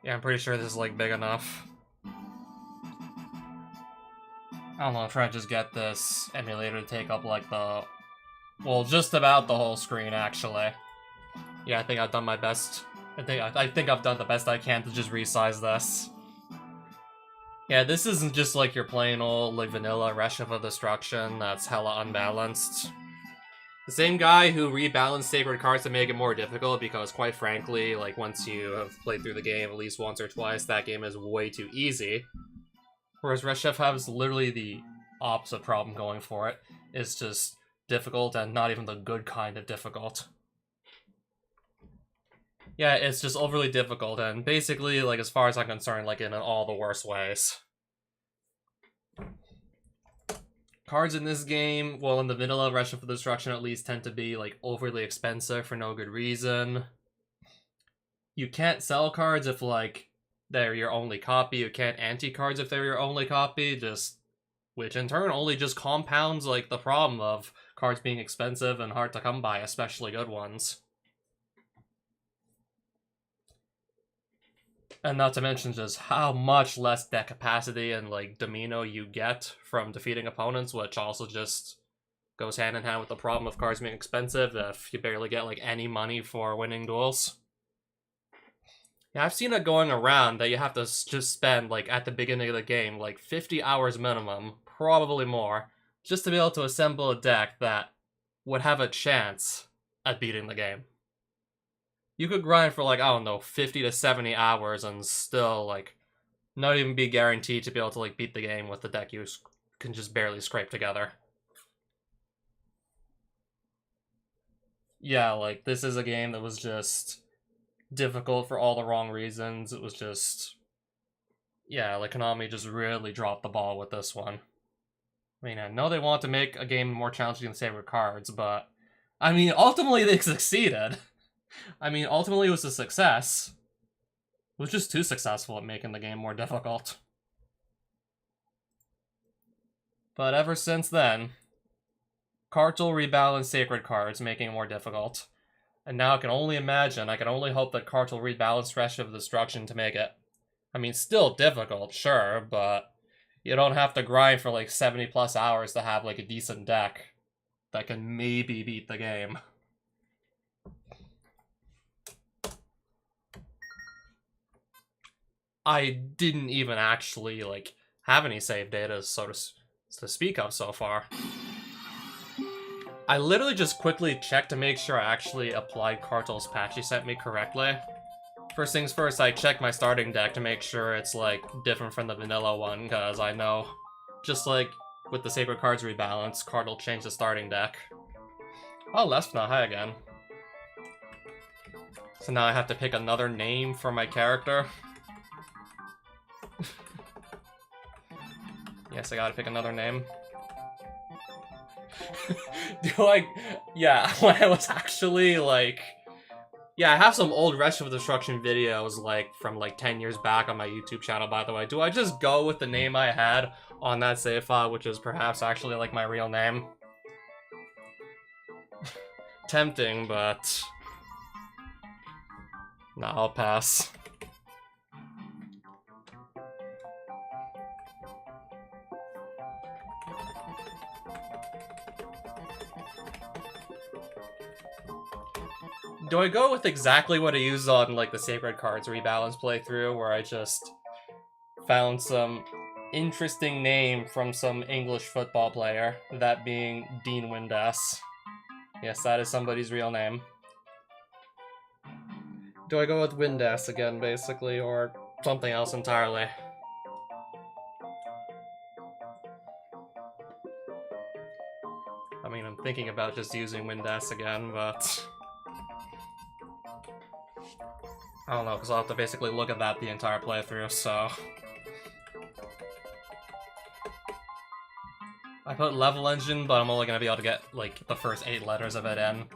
Yeah, I'm pretty sure this is, like, big enough. I don't know, I'm trying to just get this emulator to take up, like, the... Well, just about the whole screen, actually. Yeah, I think I've done my best. I think I've done the best I can to just resize this. Yeah, this isn't just like your plain old, like, vanilla Reshef of Destruction that's hella unbalanced. The same guy who rebalanced Sacred Cards to make it more difficult because, quite frankly, like, once you have played through the game at least once or twice, that game is way too easy. Whereas Reshef has literally the opposite problem going for it. It's just difficult and not even the good kind of difficult. Yeah, it's just overly difficult and basically, like, as far as I'm concerned, like, in all the worst ways. Cards in this game, well, in the vanilla Reshef of Destruction at least, tend to be, like, overly expensive for no good reason. You can't sell cards if, like, they're your only copy. You can't anti-cards if they're your only copy, which in turn only just compounds, like, the problem of cards being expensive and hard to come by, especially good ones. And not to mention just how much less deck capacity and, like, demeanor you get from defeating opponents, which also just goes hand in hand with the problem of cards being expensive if you barely get, like, any money for winning duels. Yeah, I've seen it going around that you have to just spend, like, at the beginning of the game, like, 50 hours minimum, probably more, just to be able to assemble a deck that would have a chance at beating the game. You could grind for, like, I don't know, 50 to 70 hours and still, like, not even be guaranteed to be able to, like, beat the game with the deck you can just barely scrape together. Yeah, like, this is a game that was just difficult for all the wrong reasons. It was just... Yeah, like, Konami just really dropped the ball with this one. I mean, I know they want to make a game more challenging than Sacred Cards, but... I mean, ultimately they succeeded. I mean, ultimately it was a success. It was just too successful at making the game more difficult. But ever since then, Kartal rebalanced Sacred Cards, making it more difficult. And now I can only imagine, I can only hope that Kartal rebalanced Reshef of Destruction to make it. I mean, still difficult, sure, but you don't have to grind for like 70 plus hours to have like a decent deck that can maybe beat the game. I didn't even actually, like, have any save data, so to speak of so far. I literally just quickly checked to make sure I actually applied Kartal's patch he sent me correctly. First things first, I checked my starting deck to make sure it's, like, different from the vanilla one, because I know, just like with the Sacred Cards rebalance, Kartal changed the starting deck. Oh, Lefna, hi again. So now I have to pick another name for my character. Yes, I gotta pick another name. Yeah, when I was actually, like... Yeah, I have some old Reshef of Destruction videos, like, from, like, 10 years back on my YouTube channel, by the way. Do I just go with the name I had on that save file, which is perhaps actually, like, my real name? Tempting, but... Nah, I'll pass. Do I go with exactly what I used on, like, the Sacred Cards rebalance playthrough, where I just found some interesting name from some English football player, that being Dean Windass? Yes, that is somebody's real name. Do I go with Windass again, basically, or something else entirely? I mean, I'm thinking about just using Windass again, but... I don't know, because I'll have to basically look at that the entire playthrough, so... I put level engine, but I'm only going to be able to get, like, the first 8 letters of it in.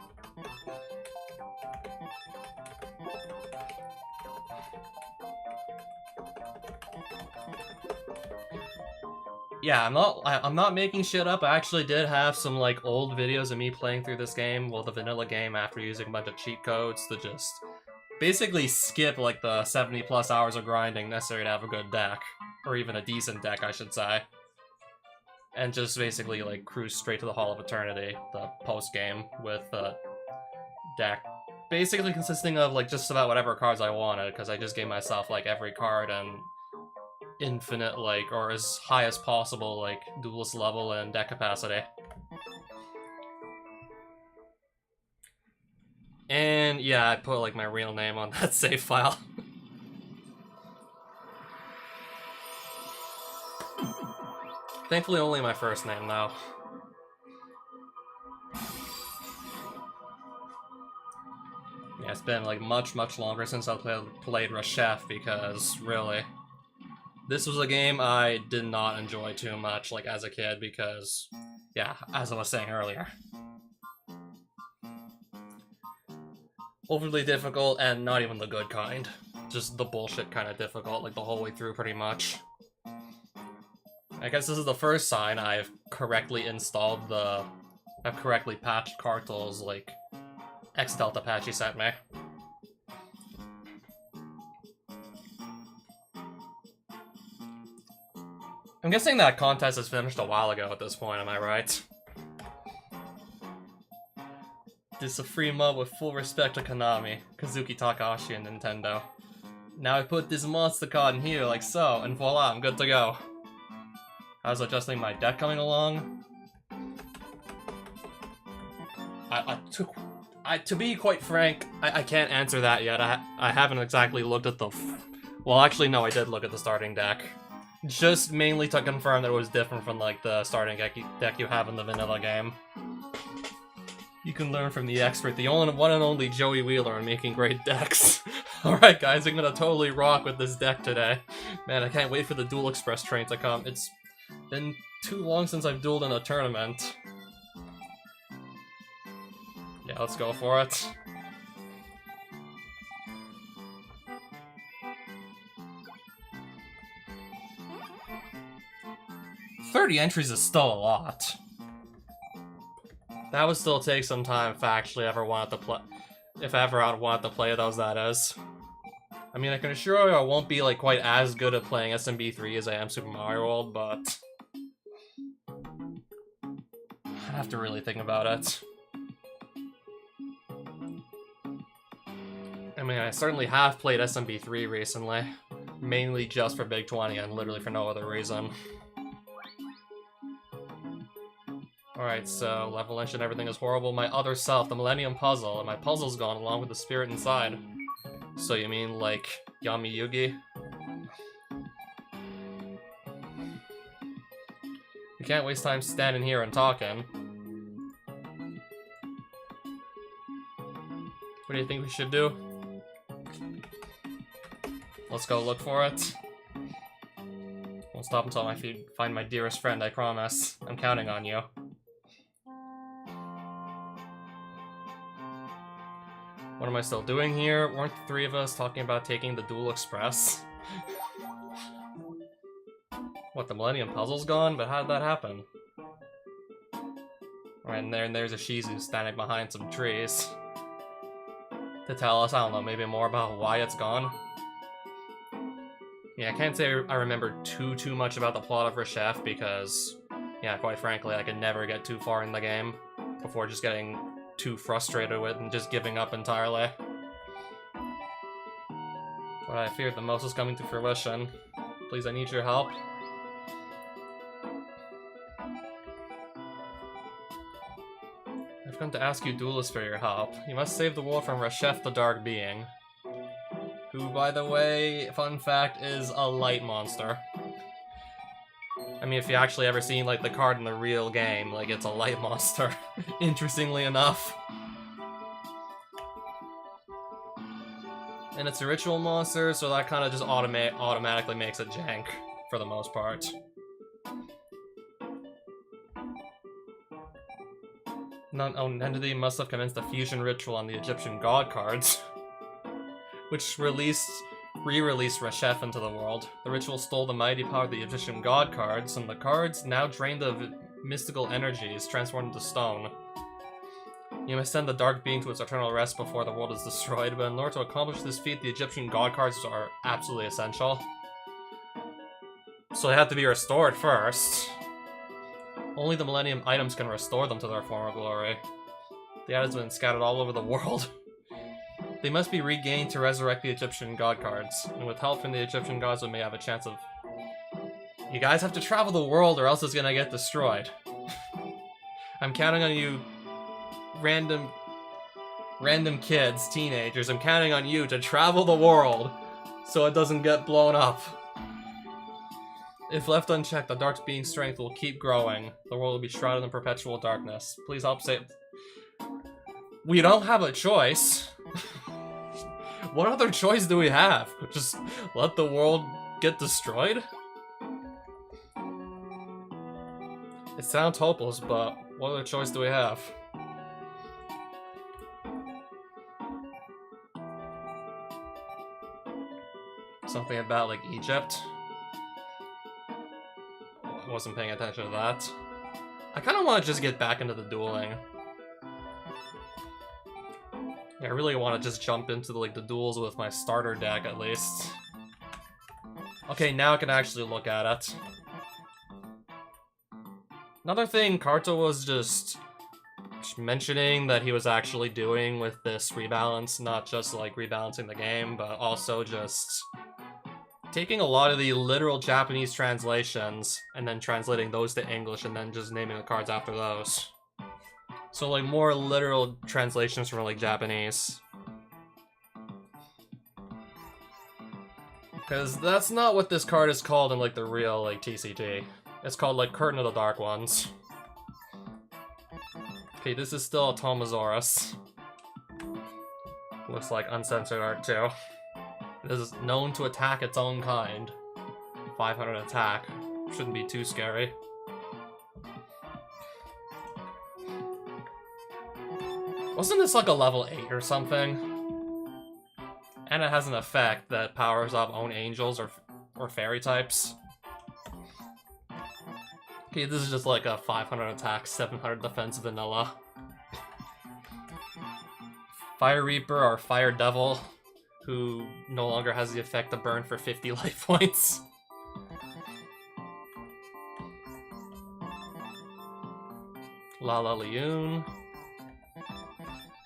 Yeah, I'm not making shit up. I actually did have some, like, old videos of me playing through this game, well, the vanilla game, after using a bunch of cheat codes to just basically skip like the 70 plus hours of grinding necessary to have a good deck, or even a decent deck, I should say, and just basically like cruise straight to the Hall of Eternity, the post game, with a deck basically consisting of like just about whatever cards I wanted, because I just gave myself like every card and infinite like, or as high as possible like duelist level and deck capacity. And yeah, I put like my real name on that save file. Thankfully only my first name though. Yeah, it's been like much longer since I played Reshef, because really, this was a game I did not enjoy too much like as a kid, because yeah, as I was saying earlier, overly difficult, and not even the good kind. Just the bullshit kind of difficult, like the whole way through, pretty much. I guess this is the first sign I've correctly installed the... I've correctly patched Kartal's, like, X-Delta patch he sent me. I'm guessing that contest is finished a while ago at this point, am I right? This is a free mod with full respect to Konami, Kazuki Takahashi, and Nintendo. Now I put this monster card in here like so, and voila, I'm good to go. How's adjusting my deck coming along? To be quite frank, I can't answer that yet. I haven't exactly looked at the... Well, actually, no, I did look at the starting deck. Just mainly to confirm that it was different from, like, the starting deck you have in the vanilla game. You can learn from the expert, the one and only Joey Wheeler, on making great decks. Alright guys, I'm gonna totally rock with this deck today. Man, I can't wait for the Duel Express train to come. It's been too long since I've dueled in a tournament. Yeah, let's go for it. "30 entries is still a lot. That would still take some time if I actually ever wanted to play. If ever I'd want to play those, that is. I mean, I can assure you I won't be like quite as good at playing SMB3 as I am Super Mario World, but I have to really think about it. I mean, I certainly have played SMB3 recently, mainly just for Big 20 and literally for no other reason. Alright, so Rebalance and everything is horrible. My other self, the Millennium Puzzle, and my puzzle's gone along with the spirit inside. So you mean, like, Yami Yugi? You can't waste time standing here and talking. What do you think we should do? Let's go look for it. Won't stop until I find my dearest friend, I promise. I'm counting on you. What am I still doing here? Weren't the three of us talking about taking the Duel Express? What, the Millennium Puzzle's gone? But how did that happen? Alright, and there's a Shizu standing behind some trees. To tell us, I don't know, maybe more about why it's gone? Yeah, I can't say I remember too much about the plot of Reshef, because, yeah, quite frankly, I could never get too far in the game before just getting too frustrated with and just giving up entirely. What I feared the most is coming to fruition. Please, I need your help. I've come to ask you, duelists, for your help. You must save the world from Reshef, the Dark Being. Who, by the way, fun fact, is a light monster. I mean, if you actually ever seen, like, the card in the real game, like, it's a light monster, interestingly enough. And it's a ritual monster, so that kind of just automatically makes it jank, for the most part. An entity must have commenced a fusion ritual on the Egyptian god cards, which re-released Reshef into the world. The ritual stole the mighty power of the Egyptian god cards, and the cards, now drained of mystical energies, transformed into stone. You must send the dark being to its eternal rest before the world is destroyed, but in order to accomplish this feat, the Egyptian god cards are absolutely essential. So they have to be restored first. Only the Millennium items can restore them to their former glory. The items have been scattered all over the world. They must be regained to resurrect the Egyptian god cards, and with help from the Egyptian gods we may have a chance of... You guys have to travel the world or else it's gonna get destroyed. I'm counting on you, random kids, teenagers, I'm counting on you to travel the world so it doesn't get blown up. If left unchecked, the dark being's strength will keep growing. The world will be shrouded in perpetual darkness. Please help save... We don't have a choice. What other choice do we have? Just let the world get destroyed? It sounds hopeless, but what other choice do we have? Something about, like, Egypt? I wasn't paying attention to that. I kind of want to just get back into the dueling. Yeah, I really want to just jump into the duels with my starter deck, at least. Okay, now I can actually look at it. Another thing Kartal was just mentioning that he was actually doing with this rebalance, not just, like, rebalancing the game, but also just taking a lot of the literal Japanese translations and then translating those to English and then just naming the cards after those. So, like, more literal translations from, like, Japanese. Because that's not what this card is called in, like, the real, like, TCG. It's called, like, Curtain of the Dark Ones. Okay, this is still a Tomosaurus. Looks like uncensored art, too. This is known to attack its own kind. 500 attack. Shouldn't be too scary. Wasn't this like a level 8 or something? And it has an effect that powers up own angels or fairy types. Okay, this is just like a 500 attack, 700 defense vanilla. Fire Reaper or Fire Devil, who no longer has the effect to burn for 50 life points. Lala Leoon.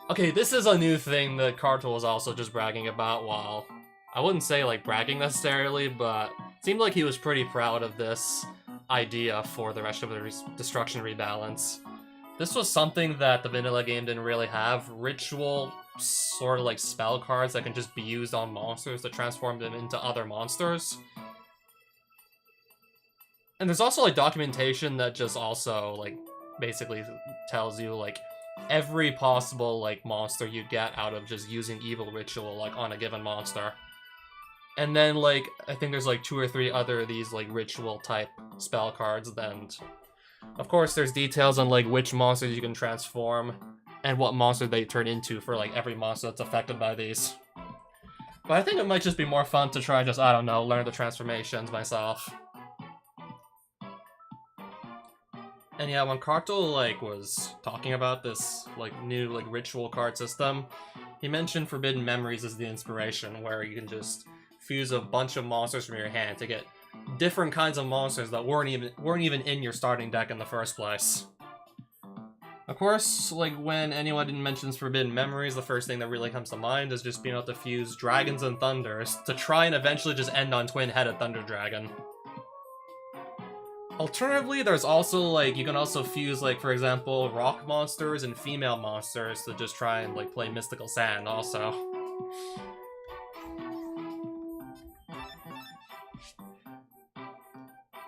Okay, this is a new thing that Kartal was also just bragging about while... I wouldn't say, like, bragging necessarily, but it seemed like he was pretty proud of this idea for the rest of the Destruction rebalance. This was something that the vanilla game didn't really have. Ritual, sort of like spell cards that can just be used on monsters to transform them into other monsters. And there's also, like, documentation that just also, like, basically tells you, like, every possible, like, monster you get out of just using Evil Ritual, like, on a given monster. And then, like, I think there's, like, 2 or 3 other of these, like, ritual-type spell cards, and of course there's details on, like, which monsters you can transform, and what monster they turn into for, like, every monster that's affected by these. But I think it might just be more fun to try and just, I don't know, learn the transformations myself. And yeah, when Kartal, like, was talking about this, like, new, like, ritual card system, he mentioned Forbidden Memories as the inspiration, where you can just fuse a bunch of monsters from your hand to get different kinds of monsters that weren't even in your starting deck in the first place. Of course, like, when anyone mentions Forbidden Memories, the first thing that really comes to mind is just being able to fuse Dragons and Thunders to try and eventually just end on Twin-Headed Thunder Dragon. Alternatively, there's also, like, you can also fuse, like, for example, rock monsters and female monsters to just try and, like, play Mystical Sand also.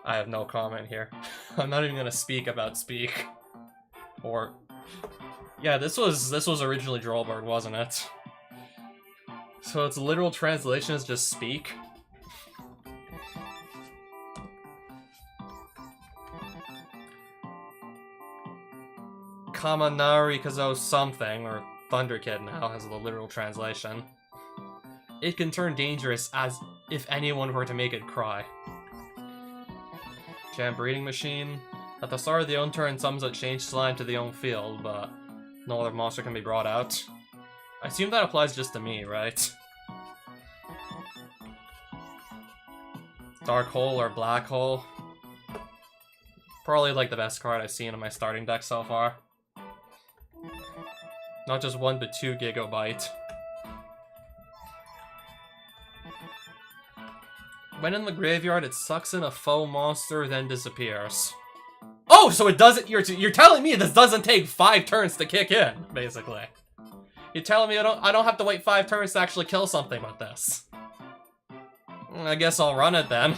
I have no comment here. I'm not even gonna speak about Speak. Or... yeah, this was originally Drollbird, wasn't it? So its literal translation is just Speak. Kamanari Kazo something, or Thunder Kid now has the literal translation. It can turn dangerous as if anyone were to make it cry. Jam Breeding Machine. At the start of the own turn, summons a changed slime to the own field, but No other monster can be brought out. I assume that applies just to me, right? Dark Hole or Black Hole. Probably like the best card I've seen in my starting deck so far. Not just 1 but 2 gigabyte. When in the graveyard, it sucks in a foe monster, then disappears. Oh, so it doesn't. You're telling me this doesn't take 5 turns to kick in, basically. You're telling me I don't have to wait 5 turns to actually kill something with this. I guess I'll run it then.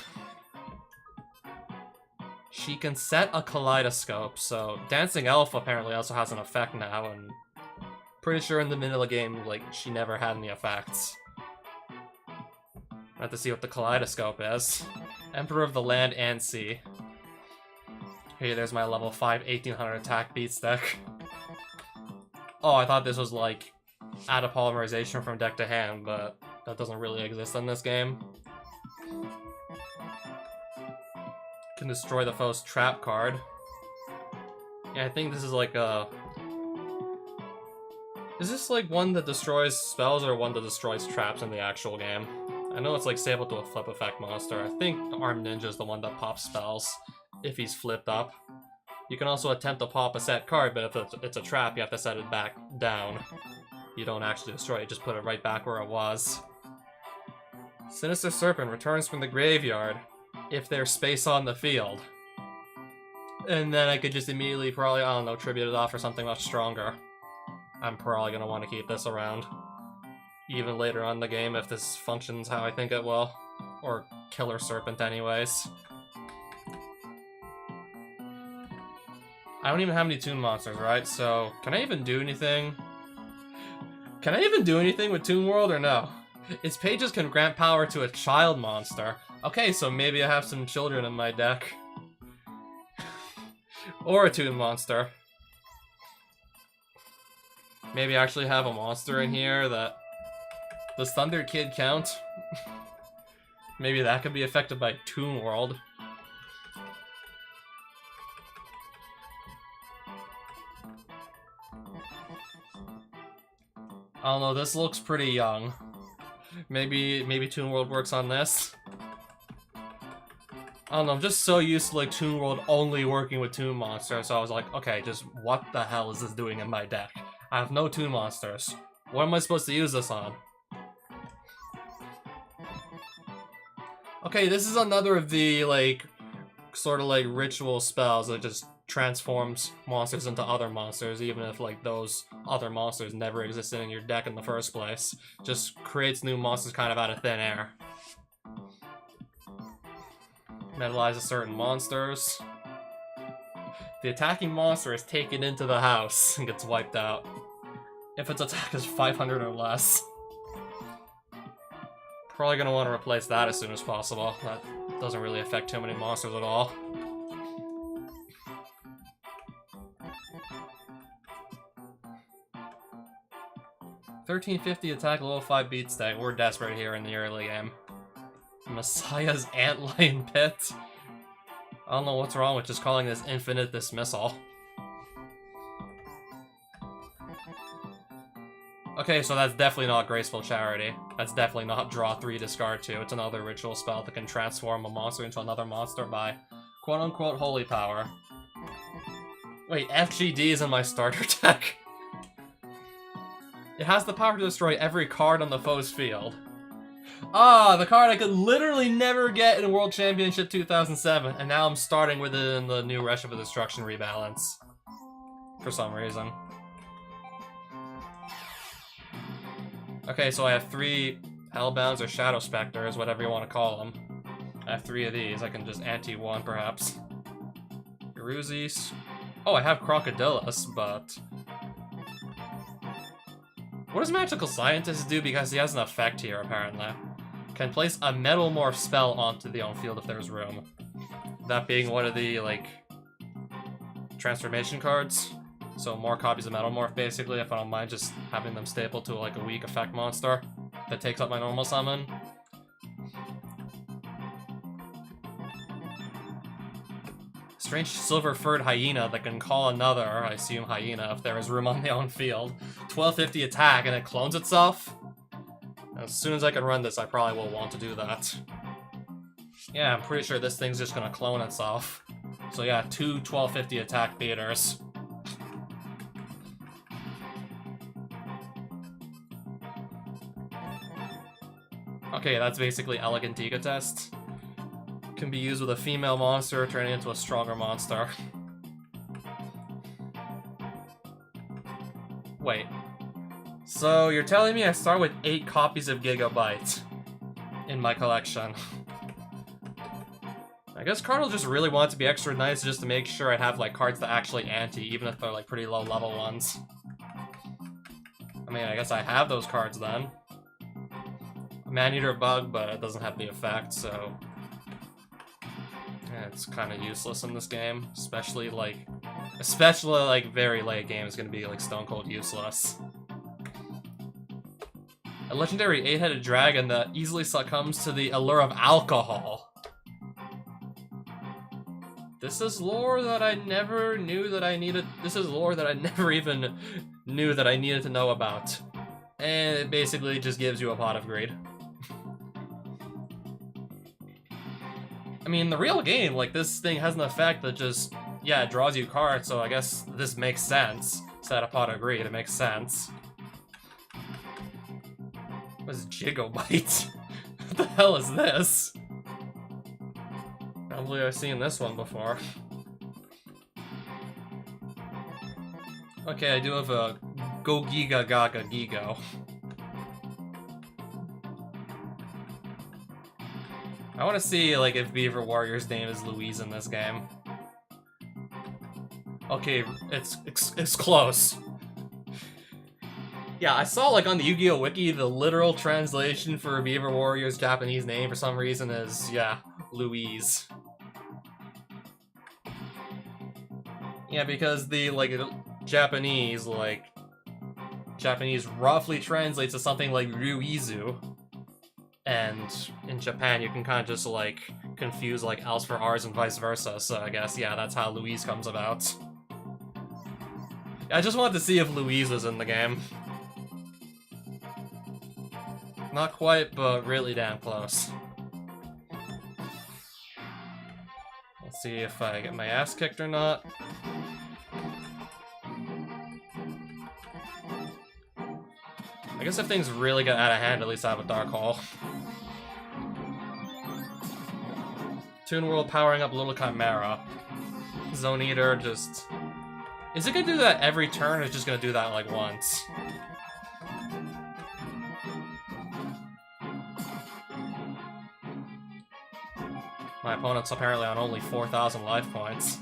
She can set a kaleidoscope, so Dancing Elf apparently also has an effect now, and pretty sure in the middle of the game, like, she never had any effects. I have to see what the kaleidoscope is. Emperor of the Land and Sea. Hey, there's my level 5 1800 attack beats deck. Oh, I thought this was like add a polymerization from deck to hand, but that doesn't really exist in this game. Can destroy the foe's trap card. Yeah, I think this is like a... Is this like one that destroys spells or one that destroys traps in the actual game? I know it's like stable to a flip effect monster. I think Armed Ninja is the one that pops spells if he's flipped up. You can also attempt to pop a set card, but if it's a trap, you have to set it back down. You don't actually destroy it, just put it right back where it was. Sinister Serpent returns from the graveyard if there's space on the field. And then I could just immediately probably, I don't know, tribute it off for something much stronger. I'm probably going to want to keep this around. Even later on in the game if this functions how I think it will. Or Killer Serpent anyways. I don't even have any Toon Monsters, right? So, can I even do anything? Can I even do anything with Toon World or no? Its pages can grant power to a child monster. Okay, so maybe I have some children in my deck. Or a Toon Monster. Maybe I actually have a monster in here that... Does Thunder Kid count? Maybe that could be affected by Toon World. I don't know, this looks pretty young. Maybe Toon World works on this. I don't know, I'm just so used to like Toon World only working with Toon Monsters, so I was like, okay, just what the hell is this doing in my deck? I have no Toon Monsters. What am I supposed to use this on? Okay, this is another of the, like, sort of like ritual spells that just transforms monsters into other monsters, even if, like, those other monsters never existed in your deck in the first place. Just creates new monsters kind of out of thin air. Metalizes certain monsters. The attacking monster is taken into the house and gets wiped out. If its attack is 500 or less. Probably gonna want to replace that as soon as possible. That doesn't really affect too many monsters at all. $13.50 attack, level 5 beat stack. We're desperate here in the early game. Messiah's Antlion Pit. I don't know what's wrong with just calling this Infinite Dismissal. Okay, so that's definitely not Graceful Charity. That's definitely not Draw 3, Discard 2. It's another ritual spell that can transform a monster into another monster by quote-unquote Holy Power. Wait, FGD is in my starter deck? It has the power to destroy every card on the foe's field. Ah, the card I could literally never get in World Championship 2007, and now I'm starting with it in the new Reshef of Destruction rebalance. For some reason. Okay, so I have 3 Hellbounds or Shadow Specters, whatever you want to call them. I have 3 of these. I can just anti-1, perhaps. Garuzis. Oh, I have Crocodilus, but... What does Magical Scientist do? Because he has an effect here, apparently. Can place a Metal Morph spell onto the own field if there's room. That being one of the, like... transformation cards. So more copies of Metal Morph, basically, if I don't mind just having them stapled to, like, a weak effect monster that takes up my normal summon. Strange silver-furred hyena that can call another, I assume hyena, if there is room on the own field. 1250 attack, and it clones itself? As soon as I can run this, I probably will want to do that. Yeah, I'm pretty sure this thing's just gonna clone itself. So yeah, 2 1250 attack theaters. Okay, that's basically Elegant Egotist. Can be used with a female monster, turning into a stronger monster. Wait. So you're telling me I start with 8 copies of Gigabyte in my collection? I guess Kartal just really wanted to be extra nice just to make sure I'd have like cards that actually anti, even if they're like pretty low level ones. I mean, I guess I have those cards then. Maneater Bug, but it doesn't have the effect, so yeah, it's kind of useless in this game, especially like very late game is gonna be like stone cold useless. A legendary 8-headed dragon that easily succumbs to the allure of alcohol. This is lore that I never knew that I needed. This is lore that I never even knew that I needed to know about. And it basically just gives you a pot of greed. I mean, in the real game, like, this thing has an effect that just, yeah, it draws you cards, so I guess this makes sense. Set a pot of greed, it makes sense. What is Gigabyte? What the hell is this? Probably I've seen this one before. Okay, I do have a Go Giga Gaga Gigo. I want to see, like, if Beaver Warrior's name is Louise in this game. Okay, it's close. Yeah, I saw, like, on the Yu-Gi-Oh! Wiki, the literal translation for Beaver Warrior's Japanese name for some reason is, yeah, Louise. Yeah, because the, like, Japanese roughly translates to something like Ryuizu. And in Japan, you can kind of just, like, confuse, like, L's for R's and vice versa, so I guess, yeah, that's how Louise comes about. I just wanted to see if Louise was in the game. Not quite, but really damn close. Let's see if I get my ass kicked or not. I guess if things really get out of hand, at least I have a Dark Hole. Toon World powering up Little Chimera. Zone Eater just... Is it gonna do that every turn, or is it just gonna do that, like, once? My opponent's apparently on only 4,000 life points.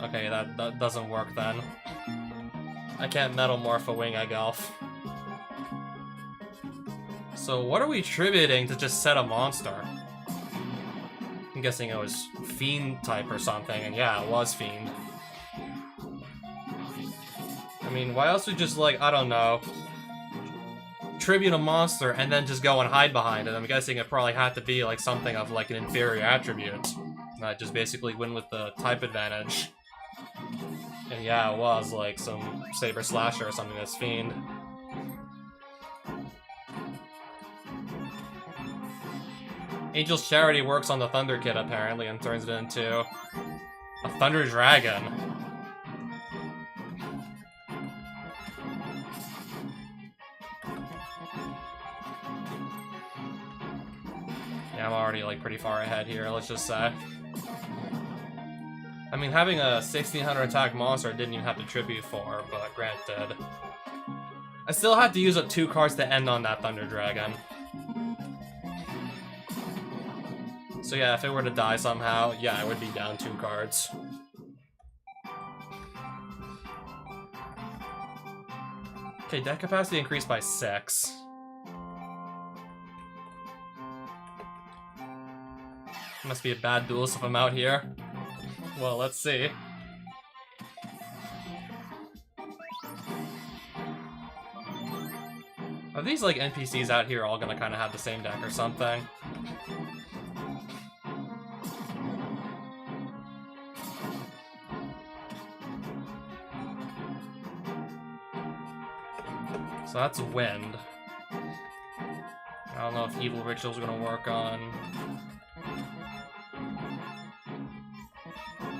Okay, that doesn't work then. I can't Metamorph a Wing Egg Elf. So what are we attributing to just set a monster? I'm guessing it was Fiend type or something, and yeah, it was Fiend. I mean, why else would just, like, I don't know, tribute a monster and then just go and hide behind it? I'm guessing it probably had to be, like, something of, like, an inferior attribute. Not just basically win with the type advantage. And yeah, it was, like, some Saber Slasher or something that's Fiend. Angel's Charity works on the Thunder Kid, apparently, and turns it into a Thunder Dragon. Yeah, I'm already, like, pretty far ahead here, let's just say. I mean, having a 1600 attack monster I didn't even have to tribute for, but granted. I still had to use up 2 cards to end on that Thunder Dragon. So yeah, if it were to die somehow, yeah, I would be down 2 cards. Okay, deck capacity increased by 6. Must be a bad duelist if I'm out here. Well, let's see. Are these, like, NPCs out here all gonna kind of have the same deck or something? So that's wind. I don't know if Evil Ritual's gonna work on...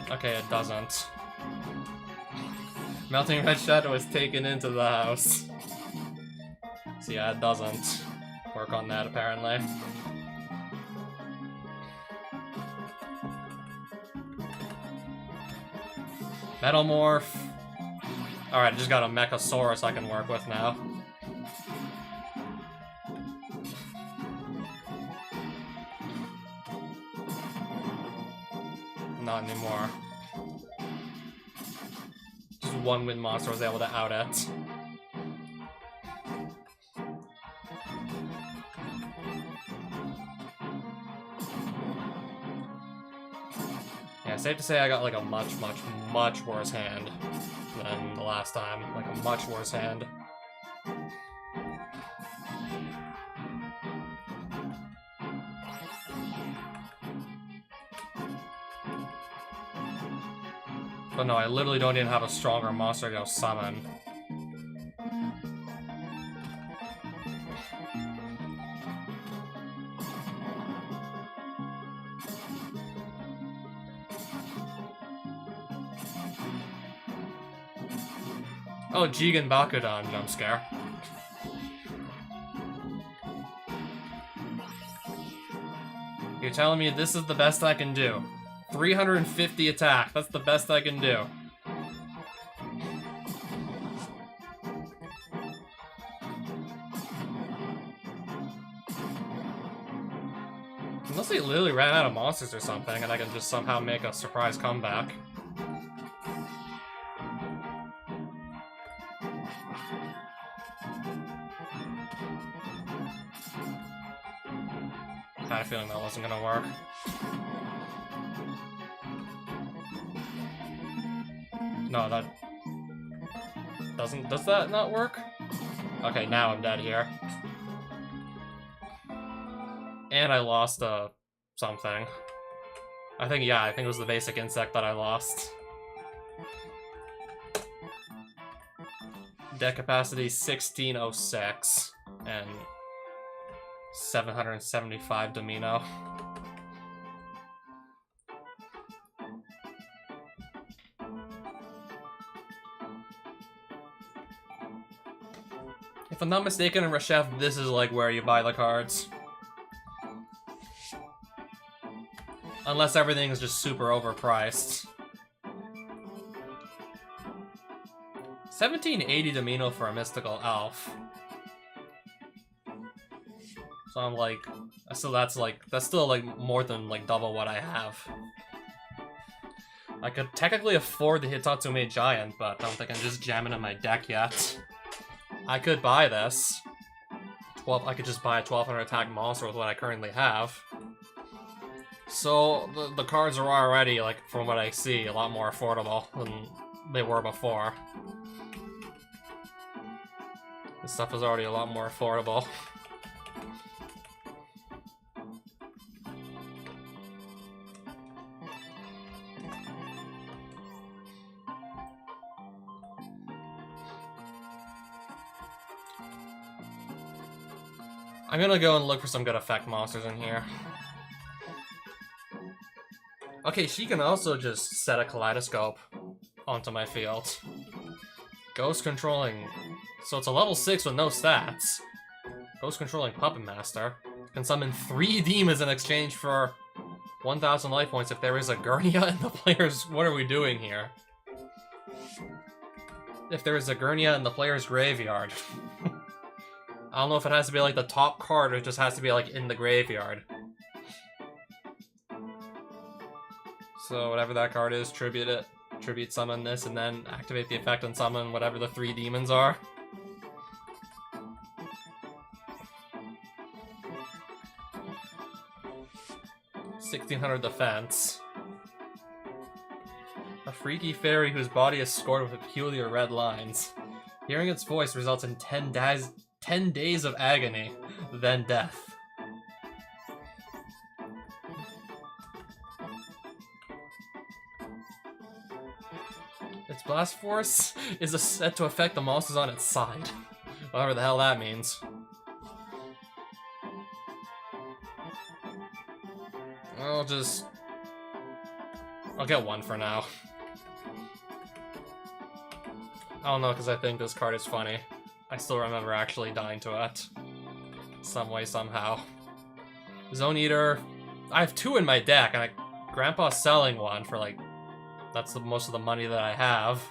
Okay, it doesn't. Melting Red Shadow is taken into the house. So yeah, it doesn't work on that, apparently. Metamorph. Alright, I just got a Mechasaurus I can work with now. Not anymore. Just one wind monster was able to out it. Yeah, safe to say I got like a much worse hand than the last time. Like a much worse hand. But no, I literally don't even have a stronger monster to go summon. Oh, Jigen Bakudan jump scare. You're telling me this is the best I can do? 350 attack, that's the best I can do. Unless they literally ran out of monsters or something and I can just somehow make a surprise comeback. I had a feeling that wasn't gonna work. No, that doesn't. Does that not work? Okay, now I'm dead here. And I lost something. I think it was the basic insect that I lost. Deck capacity 1606 and 775 Domino. If I'm not mistaken, in Reshef, this is like where you buy the cards. Unless everything is just super overpriced. 1780 Domino for a mystical elf. So I'm like, that's still like more than like double what I have. I could technically afford the Hitatsume Giant, but I don't think I'm just jamming in my deck yet. I could buy this. I could just buy a 1200 attack monster with what I currently have. So the cards are already, like, from what I see, a lot more affordable than they were before. This stuff is already a lot more affordable. I'm gonna go and look for some good effect monsters in here. Okay, she can also just set a Kaleidoscope onto my field. Ghost Controlling. So it's a level 6 with no stats. Ghost Controlling Puppet Master. Can summon 3 demons in exchange for 1,000 life points if there is a Gurnia in the player's... What are we doing here? If there is a Gurnia in the player's graveyard. I don't know if it has to be like the top card or it just has to be like in the graveyard. So whatever that card is, tribute it. Tribute summon this and then activate the effect and summon whatever the 3 demons are. $1,600 defense. A freaky fairy whose body is scored with peculiar red lines. Hearing its voice results in 10 days of agony, then death. Its blast force is set to affect the monsters on its side. Whatever the hell that means. I'll get one for now. I don't know, because I think this card is funny. I still remember actually dying to it. Some way, somehow. Zone Eater. I have 2 in my deck, and Grandpa's selling one for, like, that's most of the money that I have.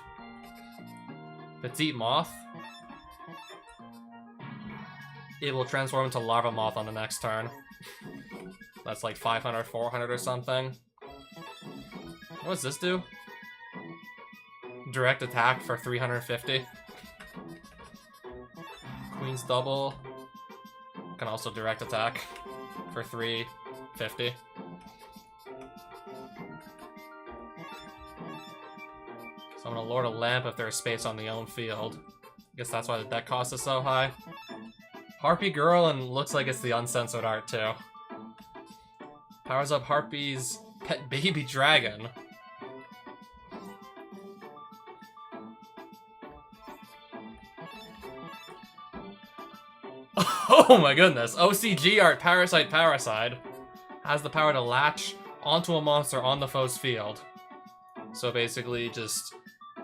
Petite Moth. It will transform into Lava Moth on the next turn. That's like 500, 400 or something. What does this do? Direct attack for 350. Queen's double. Can also direct attack for 350. So I'm gonna Lord a Lamp if there's space on the own field. I guess that's why the deck cost is so high. Harpy Girl, and looks like it's the uncensored art too. Powers up Harpy's pet baby dragon. Oh my goodness. OCG art Parasite has the power to latch onto a monster on the foe's field. So basically just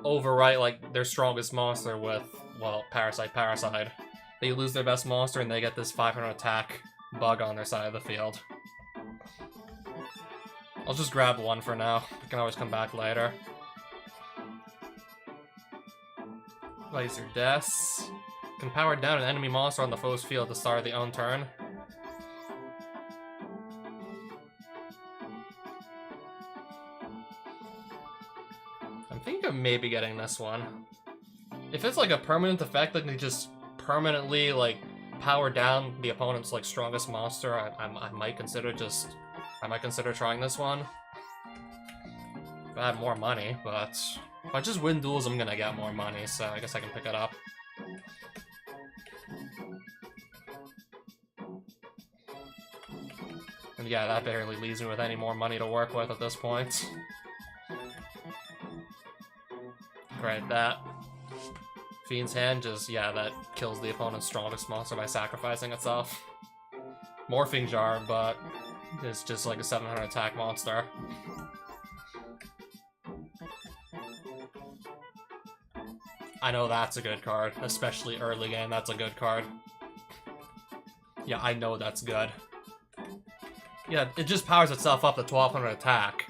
overwrite like their strongest monster with, well, Parasite. They lose their best monster and they get this 500 attack bug on their side of the field. I'll just grab one for now. I can always come back later. Laser Death. Can power down an enemy monster on the foe's field at the start of the own turn. I'm thinking of maybe getting this one. If it's like a permanent effect, like they just permanently like power down the opponent's like strongest monster, I might consider trying this one. If I have more money, but if I just win duels, I'm gonna get more money, so I guess I can pick it up. And yeah, that barely leaves me with any more money to work with at this point. Right, that. Fiend's Hand just, yeah, that kills the opponent's strongest monster by sacrificing itself. Morphing Jar, but it's just like a 700 attack monster. I know that's a good card, especially early game, that's a good card. Yeah, I know that's good. Yeah, it just powers itself up to 1200 attack.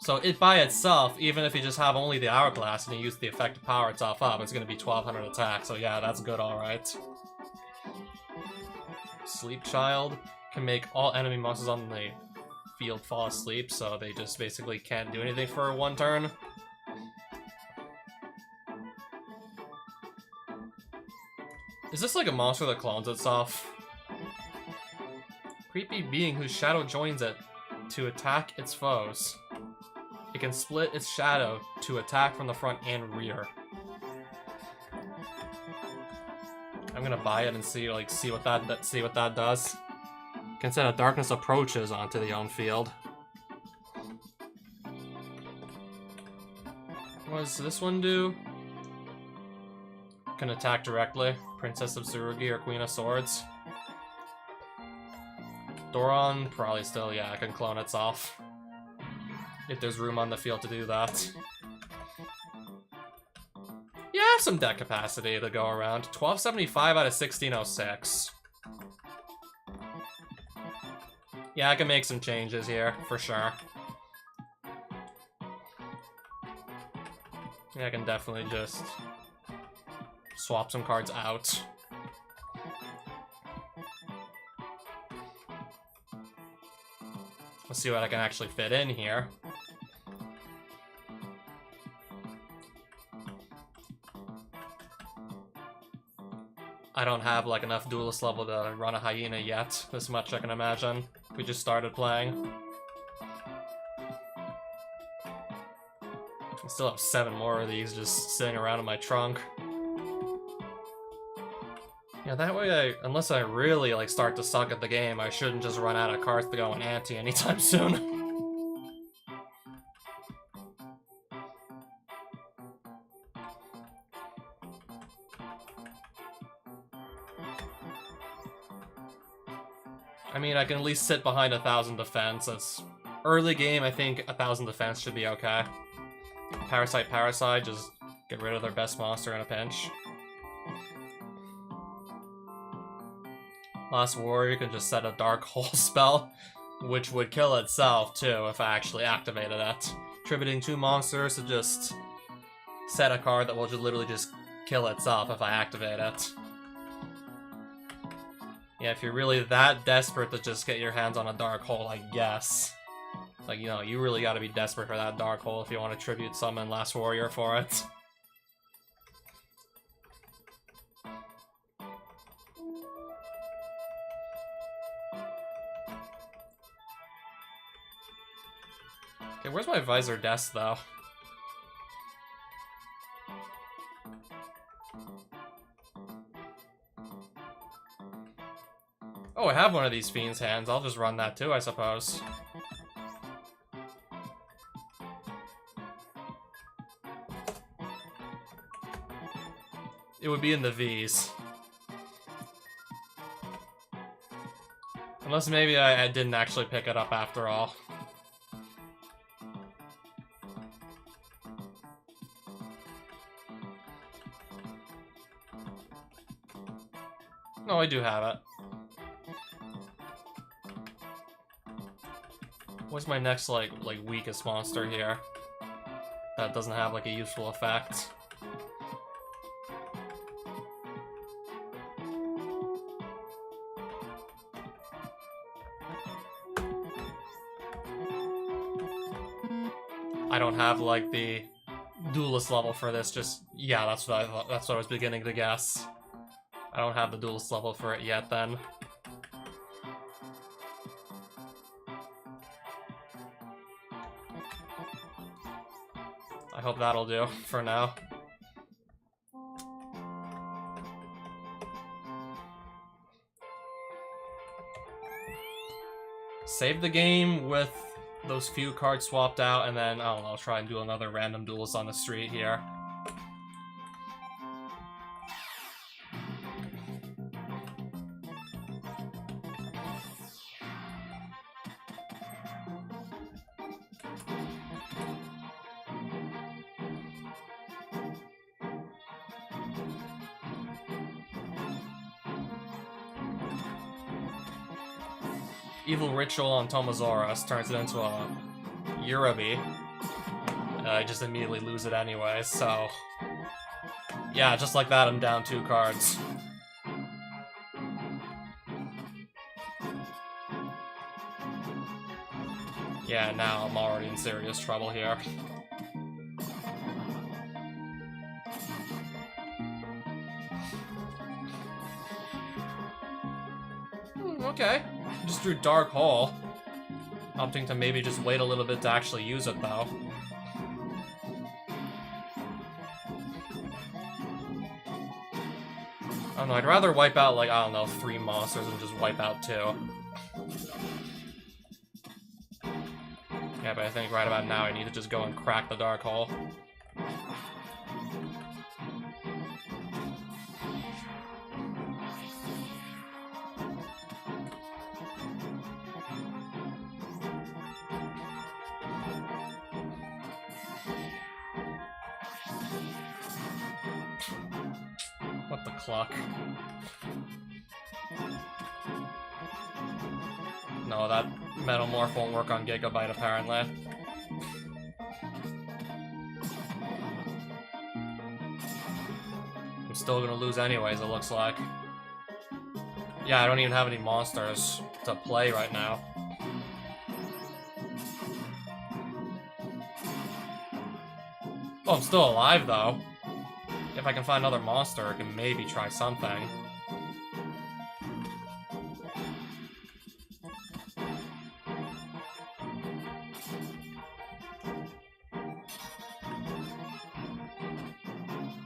So it by itself, even if you just have only the Hourglass and you use the effect to power itself up, it's going to be 1200 attack, so yeah, that's good, alright. Sleep Child can make all enemy monsters on the field fall asleep, so they just basically can't do anything for one turn. Is this like a monster that clones itself? Creepy being whose shadow joins it to attack its foes. It can split its shadow to attack from the front and rear. I'm gonna buy it and see what that does. Can send a darkness approaches onto the own field. What does this one do? Can attack directly. Princess of Tsurugi or Queen of Swords. Doron, probably still, yeah, it can clone itself. If there's room on the field to do that. Yeah, I have some deck capacity to go around. 1275 out of 1606. Yeah, I can make some changes here, for sure. Yeah, I can definitely just swap some cards out. Let's see what I can actually fit in here. I don't have like enough duelist level to run a hyena yet, this much I can imagine. We just started playing. I still have 7 more of these just sitting around in my trunk. Yeah, that way unless I really like start to suck at the game, I shouldn't just run out of cards to go in ante anytime soon. I mean, I can at least sit behind 1,000 defense. It's early game, I think 1,000 defense should be okay. Parasite, just get rid of their best monster in a pinch. Last Warrior can just set a Dark Hole spell, which would kill itself too if I actually activated it. Attributing 2 monsters to just set a card that will just literally just kill itself if I activate it. Yeah, if you're really that desperate to just get your hands on a Dark Hole, I guess. Like, you know, you really gotta be desperate for that Dark Hole if you want to tribute summon Last Warrior for it. Okay, where's my Visor Desk, though? Oh, I have one of these Fiend's hands. I'll just run that too, I suppose. It would be in the V's. Unless maybe I didn't actually pick it up after all. No, I do have it. What's my next, like weakest monster here? That doesn't have, like, a useful effect. I don't have, like, the duelist level for this, just... Yeah, that's what I thought. That's what I was beginning to guess. I don't have the duelist level for it yet, then. I hope that'll do for now. Save the game with those few cards swapped out, and then, I don't know, I'll try and do another random duelist on the street here. Evil Ritual on Tomosaurus turns it into a Uraby. I just immediately lose it anyway, so... Yeah, just like that, I'm down 2 cards. Yeah, now I'm already in serious trouble here. Okay. Just drew Dark Hole. Opting to maybe just wait a little bit to actually use it, though. I don't know, I'd rather wipe out, like, I don't know, 3 monsters than just wipe out 2. Yeah, but I think right about now I need to just go and crack the Dark Hole. What the cluck? No, that Metamorph won't work on Gigabyte, apparently. I'm still gonna lose anyways, it looks like. Yeah, I don't even have any monsters to play right now. Oh, I'm still alive, though. If I can find another monster, I can maybe try something.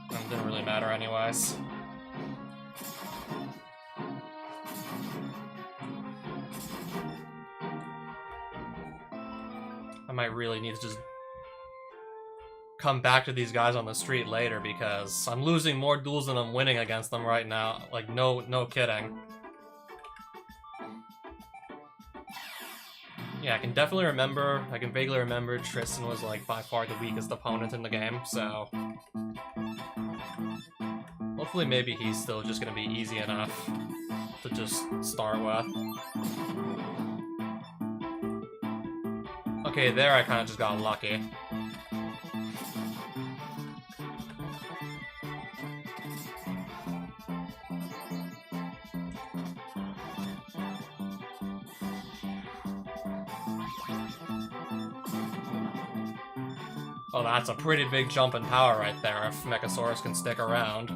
It didn't really matter anyways. I might really need to just come back to these guys on the street later, because I'm losing more duels than I'm winning against them right now. Like, no kidding. Yeah, I can definitely remember, I can vaguely remember Tristan was like by far the weakest opponent in the game, so hopefully maybe he's still just gonna be easy enough to just start with. Okay, there I kind of just got lucky. Oh, that's a pretty big jump in power right there if Mechasaurus can stick around.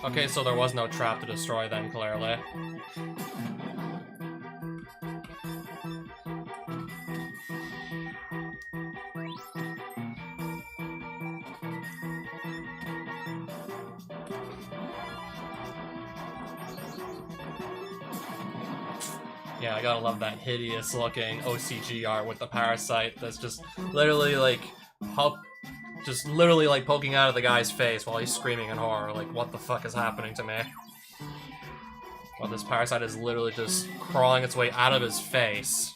Okay, so there was no trap to destroy then, clearly. Yeah, I gotta love that hideous looking OCG art with the parasite that's just literally like poking out of the guy's face while he's screaming in horror. Like, what the fuck is happening to me? Well, this parasite is literally just crawling its way out of his face.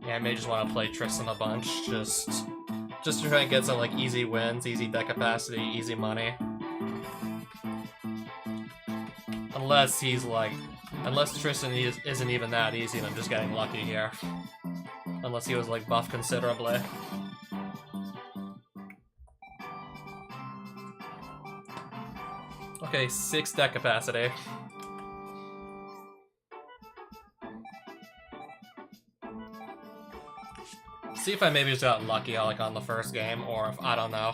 Yeah, I may just want to play Tristan a bunch, just to try and get some like easy wins, easy deck capacity, easy money. Unless he's like, unless Tristan isn't even that easy and I'm just getting lucky here. Unless he was like buffed considerably. Okay, 6 deck capacity. See if I maybe just got lucky like on the first game, or if I don't know.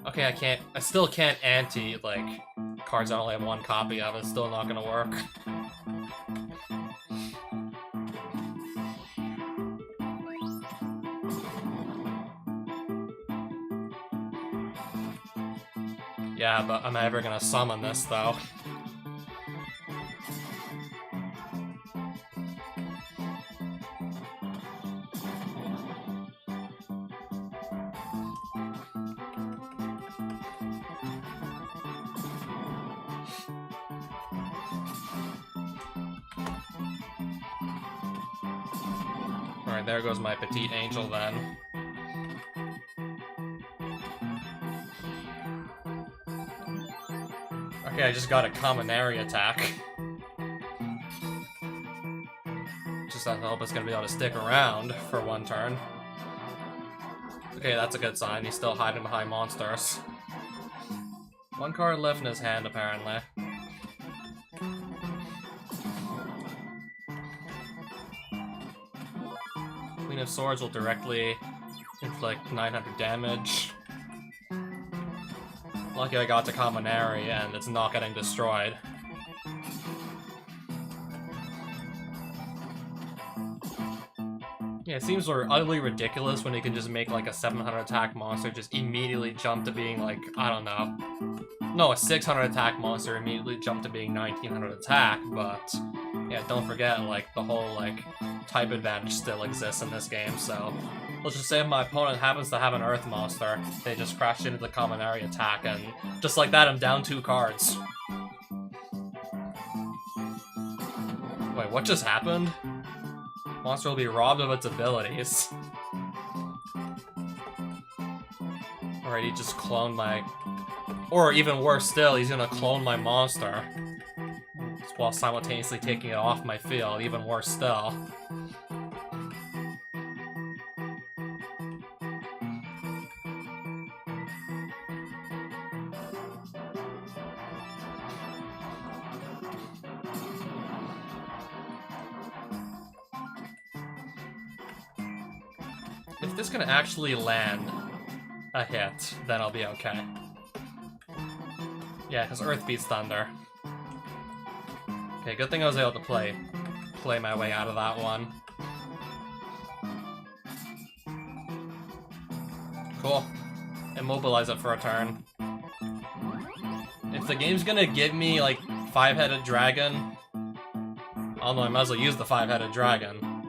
Okay, I still can't ante like cards I only have 1 copy of. It's still not gonna work. Yeah, but am I ever gonna summon this though? Alright, there goes my petite angel then. Okay, I just got a Kaminari attack. Just I hope it's gonna be able to stick around for 1 turn. Okay, that's a good sign. He's still hiding behind monsters. 1 card left in his hand, apparently. Queen of Swords will directly inflict 900 damage. Lucky I got to Kaminari and it's not getting destroyed. Yeah, it seems sort of utterly ridiculous when you can just make like a 700 attack monster just immediately jump to being like, I don't know. No, a 600 attack monster immediately jump to being 1900 attack, but yeah, don't forget like the whole like type advantage still exists in this game, so let's just say if my opponent happens to have an earth monster, they just crash into the Kaminari attack and just like that I'm down 2 cards. Wait, what just happened? Monster will be robbed of its abilities. Alright, he just cloned my... Or even worse still, he's gonna clone my monster while simultaneously taking it off my field. Even worse still. If this can actually land a hit, then I'll be okay. Yeah, because Earth beats Thunder. Okay, good thing I was able to play my way out of that one. Cool. Immobilize it for a turn. If the game's gonna give me, like, 5-headed dragon Although I might as well use the 5-headed dragon.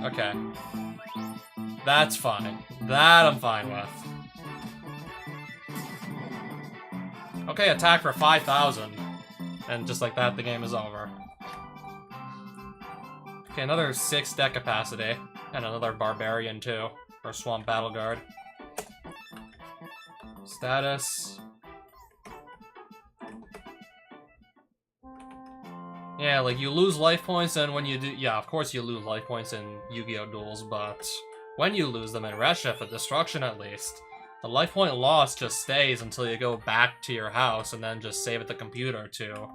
Okay. That's fine. That I'm fine with. Okay, attack for 5,000. And just like that, the game is over. Okay, another 6 deck capacity. And another Barbarian, too. Or Swamp Battle Guard. Status. Yeah, like, you lose life points, and when you do... Yeah, of course you lose life points in Yu-Gi-Oh! Duels, but... when you lose them in Reshef, at Destruction at least, the life point loss just stays until you go back to your house and then just save at the computer to...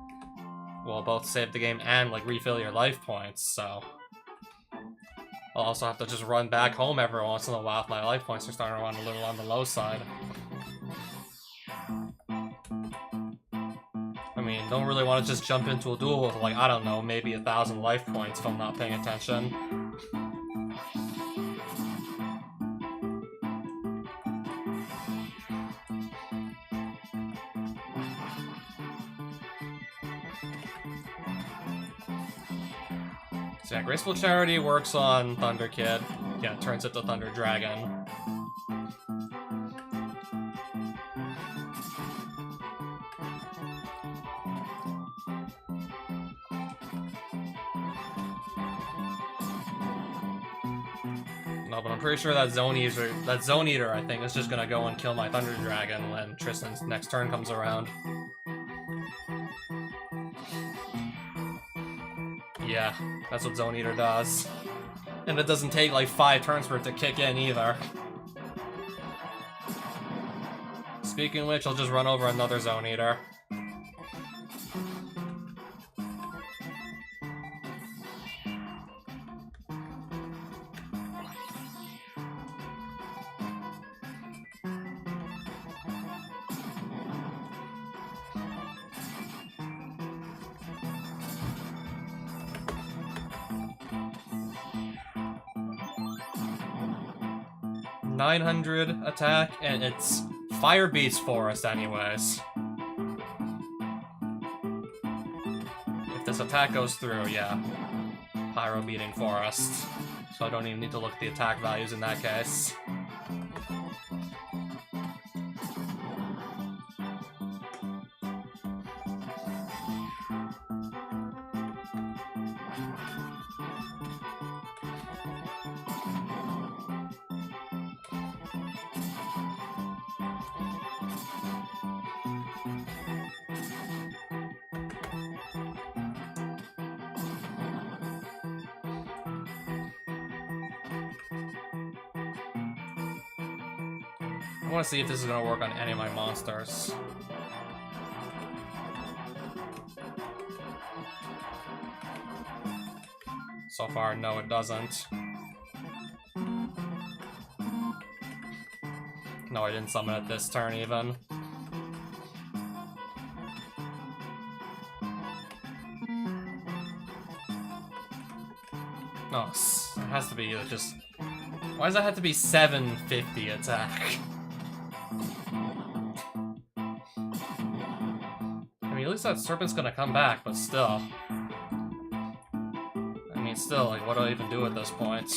well, both save the game and, like, refill your life points, so... I'll also have to just run back home every once in a while if my life points are starting to run a little on the low side. I mean, don't really want to just jump into a duel with, like, I don't know, maybe 1,000 life points if I'm not paying attention. So yeah, Graceful Charity works on Thunder Kid. Yeah, it turns it to Thunder Dragon. No, but I'm pretty sure that Zone Eater, I think, is just gonna go and kill my Thunder Dragon when Tristan's next turn comes around. Yeah, that's what Zone Eater does. And it doesn't take like 5 turns for it to kick in either. Speaking of which, I'll just run over another Zone Eater. .900 attack, and it's Fire Beats Forest anyways. If this attack goes through, yeah. Pyro Beating Forest. So I don't even need to look at the attack values in that case. I want to see if this is going to work on any of my monsters. So far, no, it doesn't. No, I didn't summon it this turn, even. No, it has to be just... Why does that have to be 750 attack? I mean, at least that Serpent's gonna come back, but still. I mean, still, like, what do I even do at this point?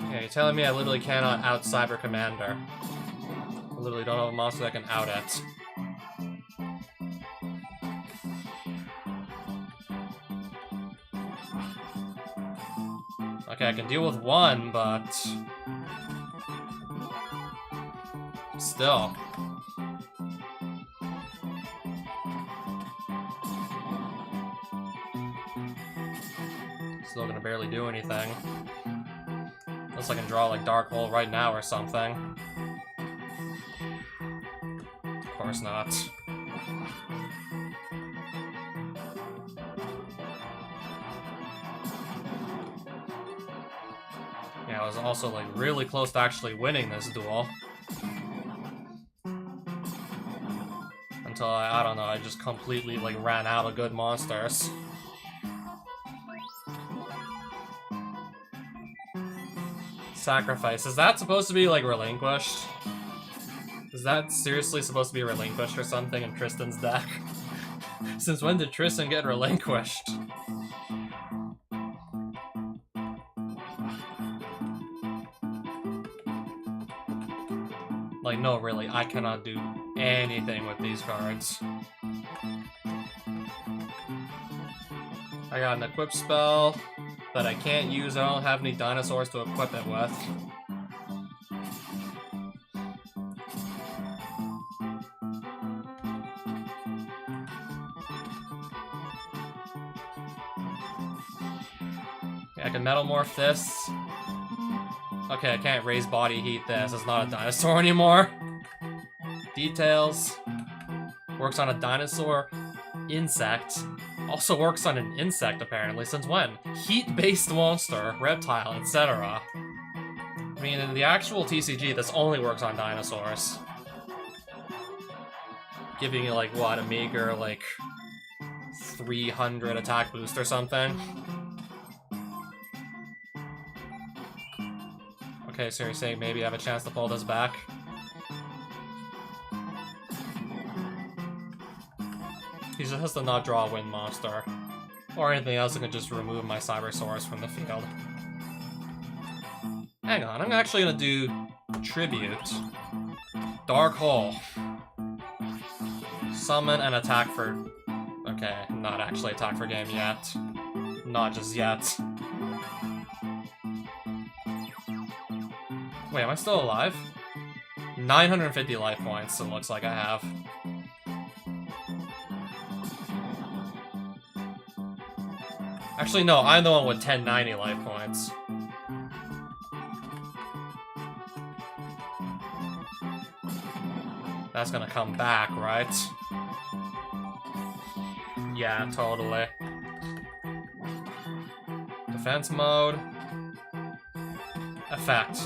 Yeah, you're telling me I literally cannot out Cyber Commander. I literally don't have a monster that can out it. Okay, I can deal with one, but... still. Still gonna barely do anything. Unless I can draw like Dark Hole right now or something. Of course not. Yeah, I was also like really close to actually winning this duel. Until I don't know, I just completely like ran out of good monsters. Sacrifice. Is that supposed to be, like, relinquished? Is that seriously supposed to be relinquished or something in Tristan's deck? Since when did Tristan get relinquished? Like, no, really, I cannot do anything with these cards. I got an equip spell that I can't use. I don't have any dinosaurs to equip it with. I can metamorph this. Okay, I can't raise body heat this. It's not a dinosaur anymore. Details. Works on a dinosaur. Insect. Also works on an insect, apparently. Since when? Heat-based monster, reptile, etc. I mean, in the actual TCG, this only works on dinosaurs. Giving you, like, what, a meager, like, 300 attack boost or something. Okay, so you're saying maybe I have a chance to pull this back? He just has to not draw a wind monster. Or anything else that can just remove my Cybersaurus from the field. Hang on, I'm actually gonna do Tribute. Dark Hole. Summon and attack for... Okay, not actually attack for game yet. Not just yet. Wait, am I still alive? 950 life points, it looks like I have. Actually, no, I'm the one with 1090 life points. That's gonna come back, right? Yeah, totally. Defense mode. Effect.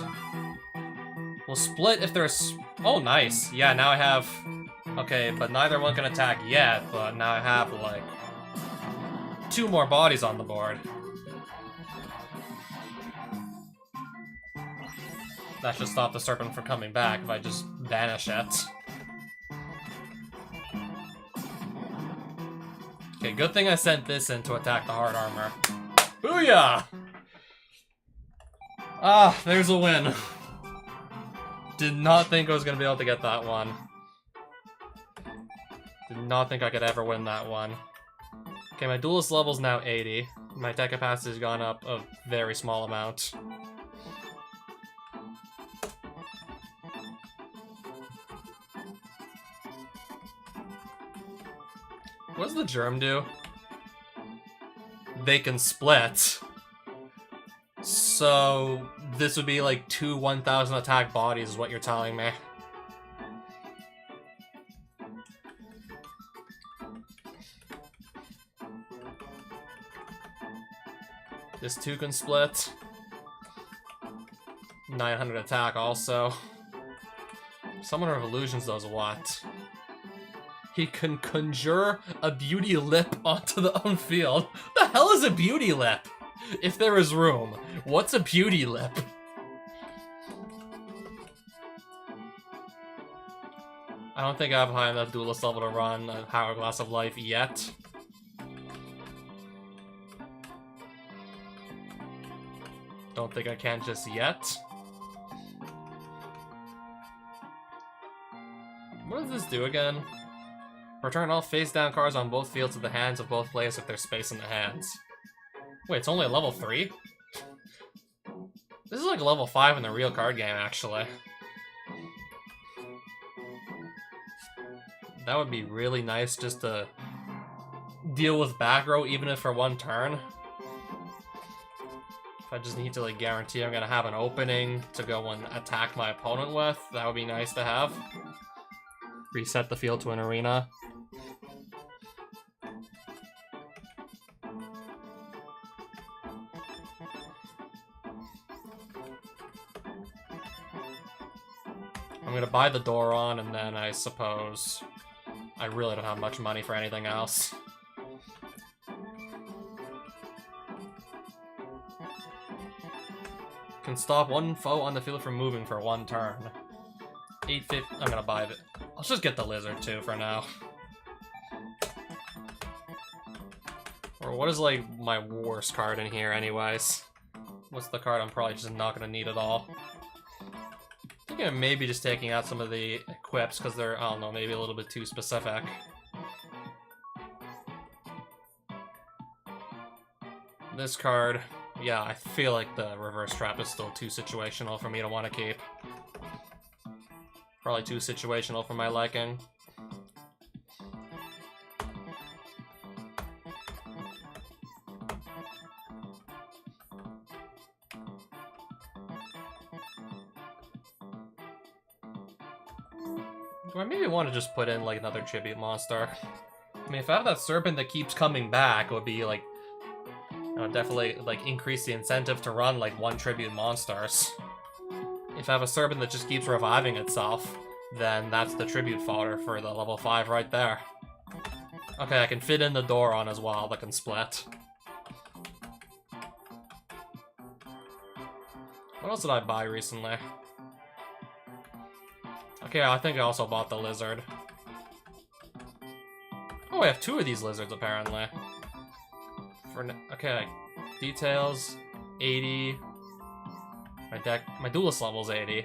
We'll split if there's... Oh, nice. Yeah, now I have... Okay, but neither one can attack yet, but now I have, like... 2 more bodies on the board. That should stop the serpent from coming back if I just banish it. Okay, good thing I sent this in to attack the hard armor. Booyah! Ah, there's a win. Did not think I was gonna be able to get that one. Did not think I could ever win that one. Okay, my duelist level is now 80. My deck capacity has gone up a very small amount. What does the germ do? They can split. So this would be like 2 1000 attack bodies is what you're telling me. This 2 can split. 900 attack also. Summoner of Illusions does what? He can conjure a beauty lip onto the own field. The hell is a beauty lip? If there is room, what's a beauty lip? I don't think I have high enough duelist level to run a Hourglass of Life yet. Don't think I can just yet. What does this do again? Return all face-down cards on both fields to the hands of both players if there's space in the hands. Wait, it's only a level 3? This is like a level 5 in the real card game, actually. That would be really nice just to deal with back row even if for 1 turn. If I just need to like guarantee I'm gonna have an opening to go and attack my opponent with, that would be nice to have. Reset the field to an arena. I'm gonna buy the Doron, and then I suppose I really don't have much money for anything else. Can stop one foe on the field from moving for 1 turn. 850. I'm gonna buy it. I'll just get the lizard too for now. Or what is like my worst card in here anyways? What's the card I'm probably just not gonna need at all? I think I'm maybe just taking out some of the equips because they're, I don't know, maybe a little bit too specific. This card, yeah, I feel like the reverse trap is still too situational for me to want to keep. Probably too situational for my liking. Do I maybe want to just put in like another tribute monster? I mean, if I have that serpent that keeps coming back, it would be like, definitely like increase the incentive to run like one tribute monsters. If I have a serpent that just keeps reviving itself, then that's the tribute fodder for the level 5 right there. Okay, I can fit in the Doron as well that can split. What else did I buy recently? Okay, I think I also bought the lizard. Oh, I have 2 of these lizards apparently. Okay, details, 80. My duelist level's 80.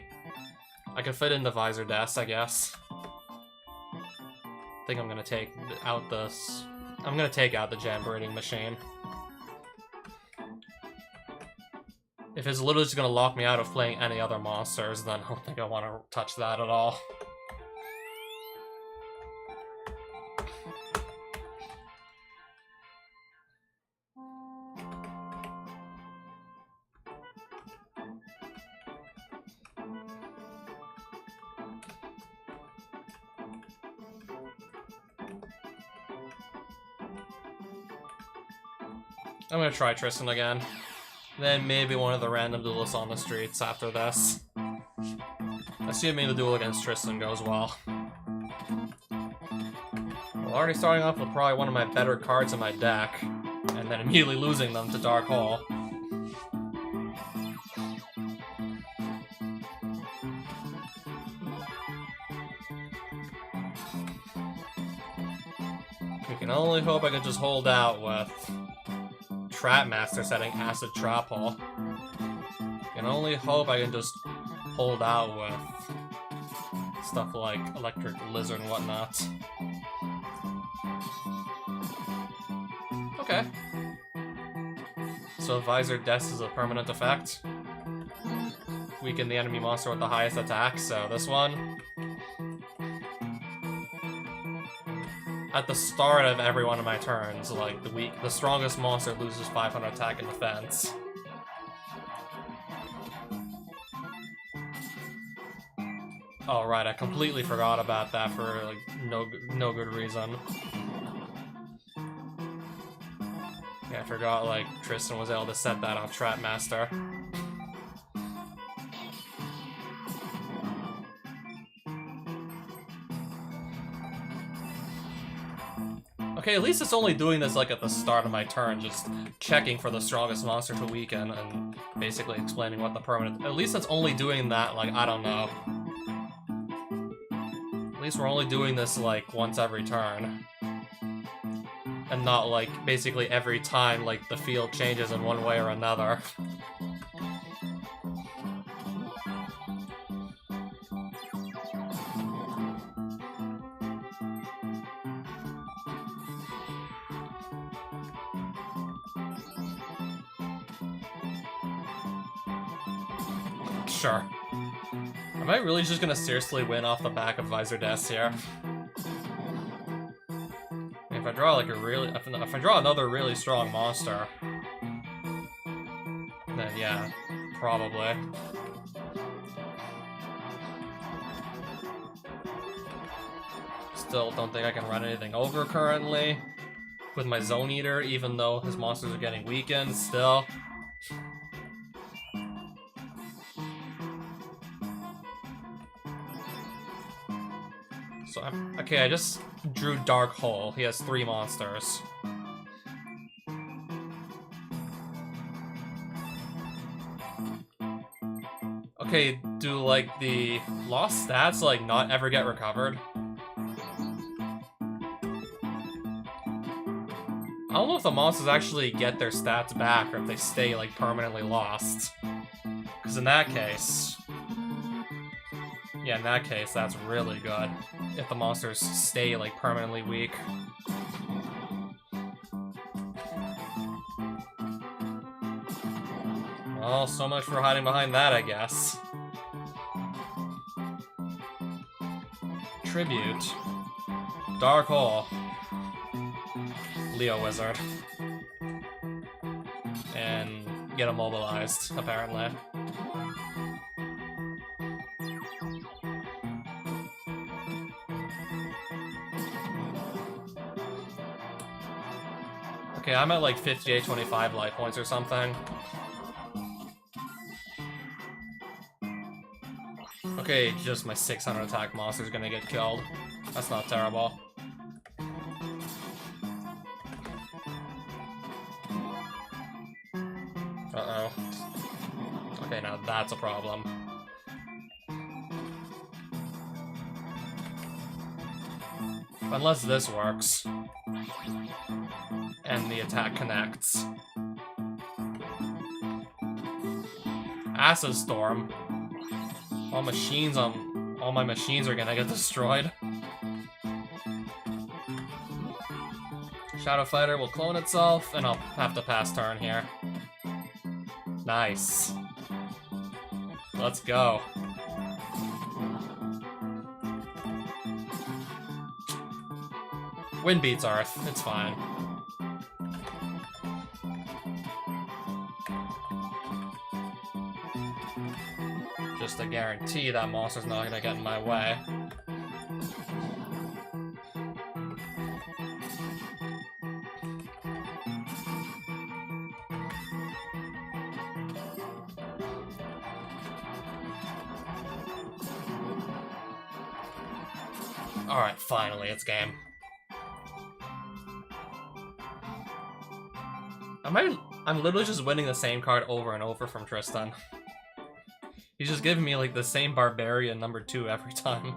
I can fit in the visor desk, I guess. I think I'm gonna take out this. I'm gonna take out the jam breeding machine. If it's literally just gonna lock me out of playing any other monsters, then I don't think I want to touch that at all. I'm gonna try Tristan again. Then maybe one of the random duelists on the streets after this. Assuming the duel against Tristan goes well. Well, already starting off with probably one of my better cards in my deck, and then immediately losing them to Dark Hole. We can only hope I can just hold out with Trapmaster setting Acid Trap Hole. Can only hope I can just hold out with stuff like Electric Lizard and whatnot. Okay. So Visor Death is a permanent effect. Weaken the enemy monster with the highest attack, so this one. At the start of every one of my turns, like, the strongest monster loses 500 attack and defense. Oh, right, I completely forgot about that for, like, no good reason. Yeah, I forgot, like, Tristan was able to set that on Trapmaster. Okay, at least it's only doing this like at the start of my turn, just checking for the strongest monster to weaken and basically explaining what the permanent... At least it's only doing that, like, I don't know. At least we're only doing this like once every turn. And not like basically every time like the field changes in one way or another. Sure. Am I really just gonna seriously win off the back of Visor Death here? If I draw like a really... If I draw another really strong monster, then yeah, probably. Still don't think I can run anything over currently with my Zone Eater, even though his monsters are getting weakened still. So okay, I just drew Dark Hole. He has 3 monsters. Okay, do, like, the lost stats, like, not ever get recovered? I don't know if the monsters actually get their stats back or if they stay, like, permanently lost. Because in that case... Yeah, in that case, that's really good. If the monsters stay, like, permanently weak. Well, so much for hiding behind that, I guess. Tribute. Dark Hole. Leo Wizard. And get immobilized, apparently. Okay, I'm at like 58-25 life points or something. Okay, just my 600 attack monster's gonna get killed. That's not terrible. Uh-oh. Okay, now that's a problem. Unless this works. And the attack connects. Acid Storm. All my machines are gonna get destroyed. Shadow Fighter will clone itself, and I'll have to pass turn here. Nice. Let's go. Wind beats Earth, it's fine. Just to guarantee that monster's not gonna get in my way. Alright, finally, it's game. I'm literally just winning the same card over and over from Tristan. He's just giving me, like, the same Barbarian number 2 every time.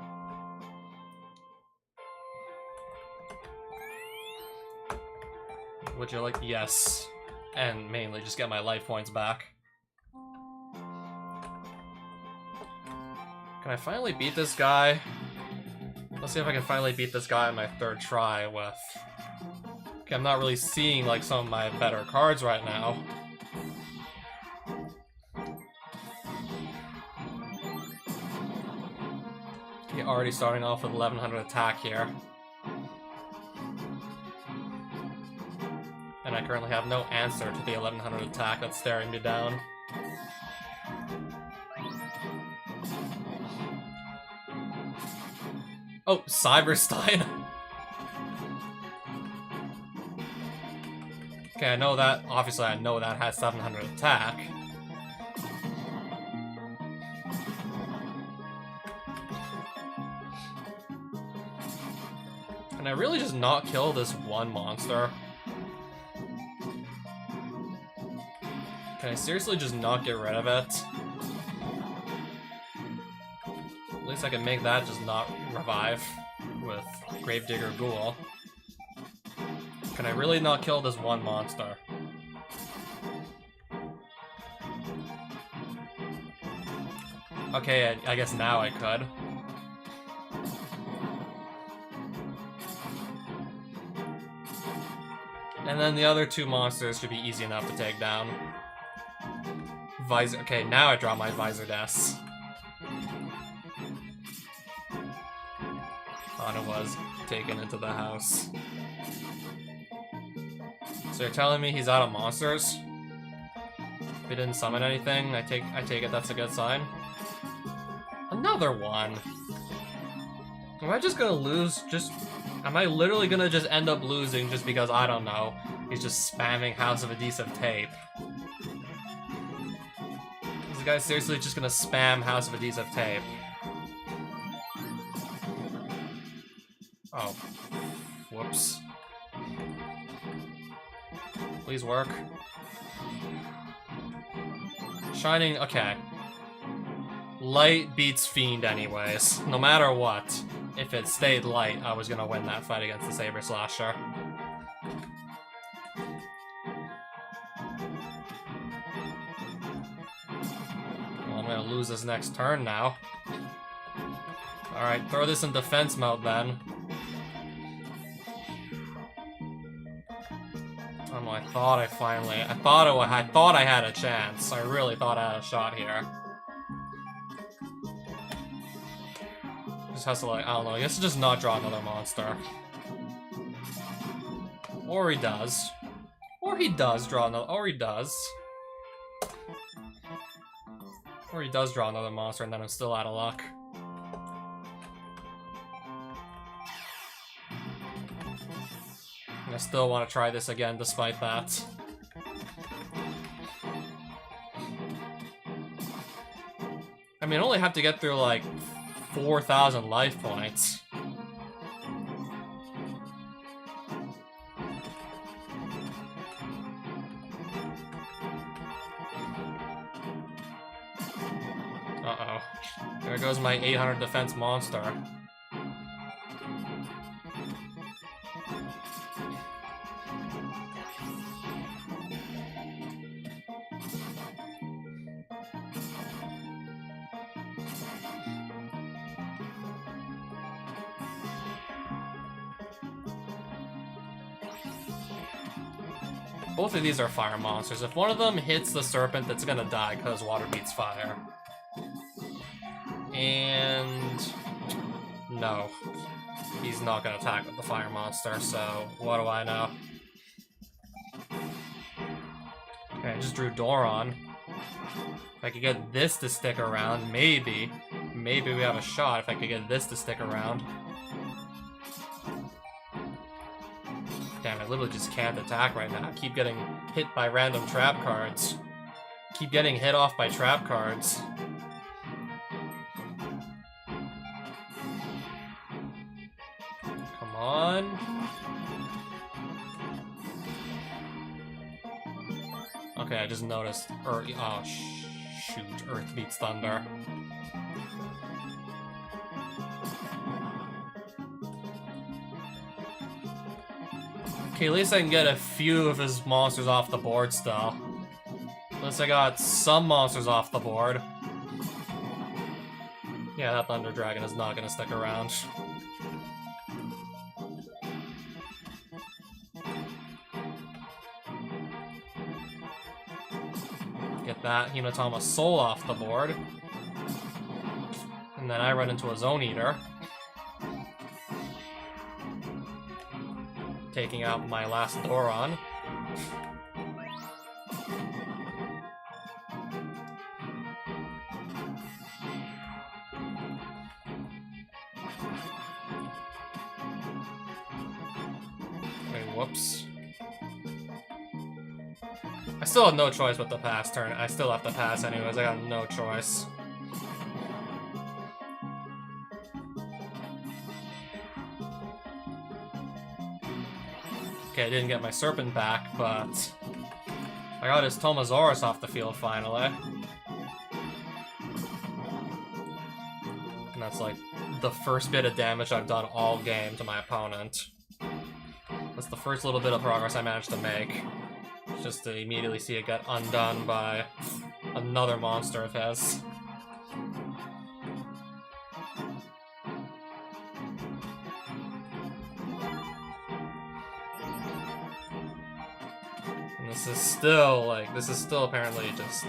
Would you like? Yes. And mainly just get my life points back. Can I finally beat this guy? Let's see if I can finally beat this guy on my 3rd try with... Okay, I'm not really seeing, like, some of my better cards right now. Okay, already starting off with 1100 attack here. And I currently have no answer to the 1100 attack that's staring me down. Oh, Cyberstein! Okay, I know that, obviously I know that has 700 attack. Can I really just not kill this one monster? Can I seriously just not get rid of it? At least I can make that just not revive with Gravedigger Ghoul. Can I really not kill this one monster? Okay, I guess now I could. And then the other 2 monsters should be easy enough to take down. Visor. Okay, now I draw my Visor Deaths. Hana was taken into the house. So you're telling me he's out of monsters? If he didn't summon anything, I take it that's a good sign. Another one. Am I just gonna lose? Am I literally gonna just end up losing just because, I don't know, he's just spamming House of Adhesive Tape? This guy's seriously just gonna spam House of Adhesive Tape. Oh. Whoops. Please work. Shining, okay. Light beats Fiend anyways, no matter what. If it stayed light, I was gonna win that fight against the Saber Slasher. Well, I'm gonna lose this next turn now. Alright, throw this in defense mode then. Oh, I thought I thought I had a chance. I really thought I had a shot here. Just has to, like, I don't know, I guess just not draw another monster. Or he does. Or he does draw another, or he does. Or he does draw another monster and then I'm still out of luck. I still want to try this again despite that. I mean, I only have to get through like 4,000 life points. Uh-oh. There goes my 800 defense monster. Both of these are fire monsters. If one of them hits the serpent, it's gonna die because water beats fire. And no, he's not gonna attack with the fire monster, so what do I know? Okay, I just drew Doron. If I could get this to stick around, maybe we have a shot if I could get this to stick around. Damn, I literally just can't attack right now. I keep getting hit by random trap cards. Keep getting hit off by trap cards. Come on. Okay, I just noticed. Oh, shoot. Earth beats Thunder. Okay, at least I can get a few of his monsters off the board still. At least I got some monsters off the board. Yeah, that Thunder Dragon is not gonna stick around. Get that Hinotama Soul off the board. And then I run into a Zone Eater. Taking out my last Doron. Wait, whoops. I still have no choice but to pass turn. I still have to pass anyways, I got no choice. Okay, I didn't get my Serpent back, but I got his Tomasaurus off the field finally. And that's like the first bit of damage I've done all game to my opponent. That's the first little bit of progress I managed to make. Just to immediately see it get undone by another monster of his. This is still apparently just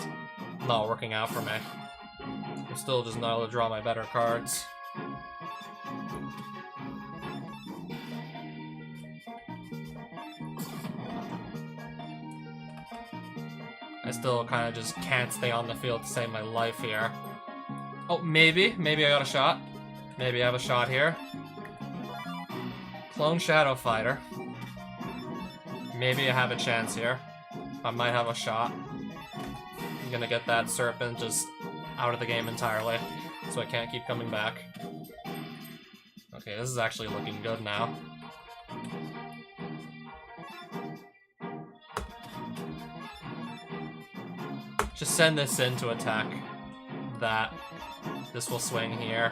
not working out for me. I'm still just not able to draw my better cards. I still kind of just can't stay on the field to save my life here. Oh, maybe I got a shot. Maybe I have a shot here. Clone Shadow Fighter. Maybe I have a chance here. I might have a shot. I'm gonna get that Serpent just out of the game entirely, so I can't keep coming back. Okay, this is actually looking good now. Just send this in to attack that. This will swing here.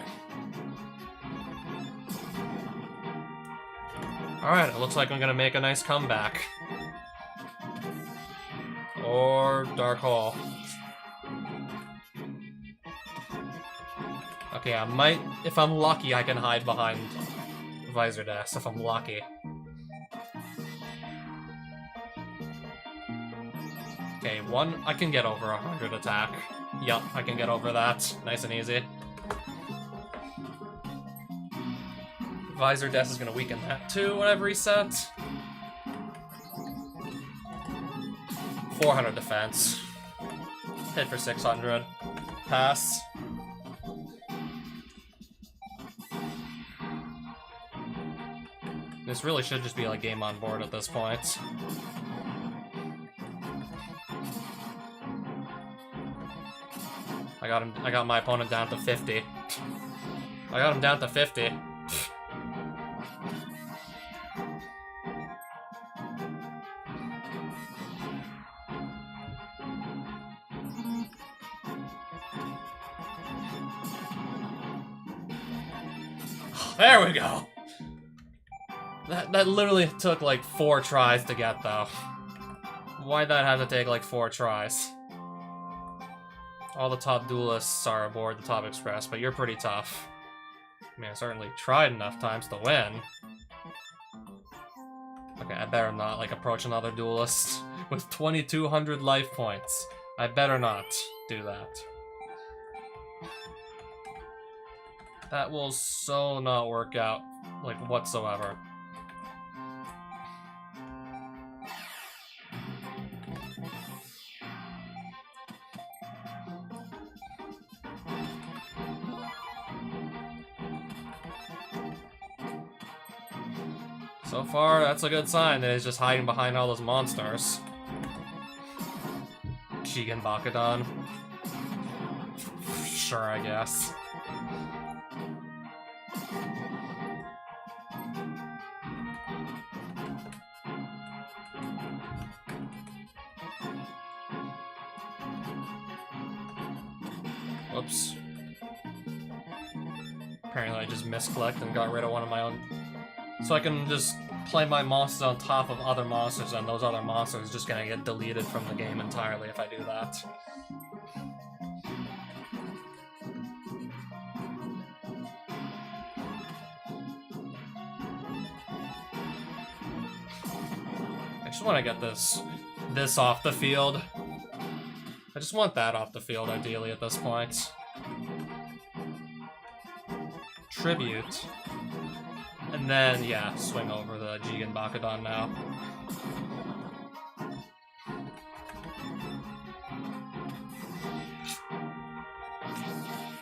Alright, it looks like I'm gonna make a nice comeback. Or Dark Hole. Okay, I might... If I'm lucky, I can hide behind Visor Dash, if I'm lucky. Okay, one... I can get over 100 attack. Yup, I can get over that. Nice and easy. Visor Dash is gonna weaken that too when I've reset. 400 defense. Hit for 600. Pass. This really should just be like game on board at this point. I got my opponent down to 50. I got him down to 50. There we go! That literally took like 4 tries to get, though. Why'd that have to take like 4 tries? All the top duelists are aboard the Top Express, but you're pretty tough. I mean, I certainly tried enough times to win. Okay, I better not, like, approach another duelist with 2,200 life points. I better not do that. That will so not work out, like, whatsoever. So far, that's a good sign that he's just hiding behind all those monsters. Jigen Bakudon. Sure, I guess. Whoops. Apparently I just misclicked and got rid of one of my own. So I can just play my monsters on top of other monsters, and those other monsters are just gonna get deleted from the game entirely if I do that. I just want to get this off the field. I just want that off the field, ideally, at this point. Tribute. And then, yeah, swing over the Jigen Bakudon now.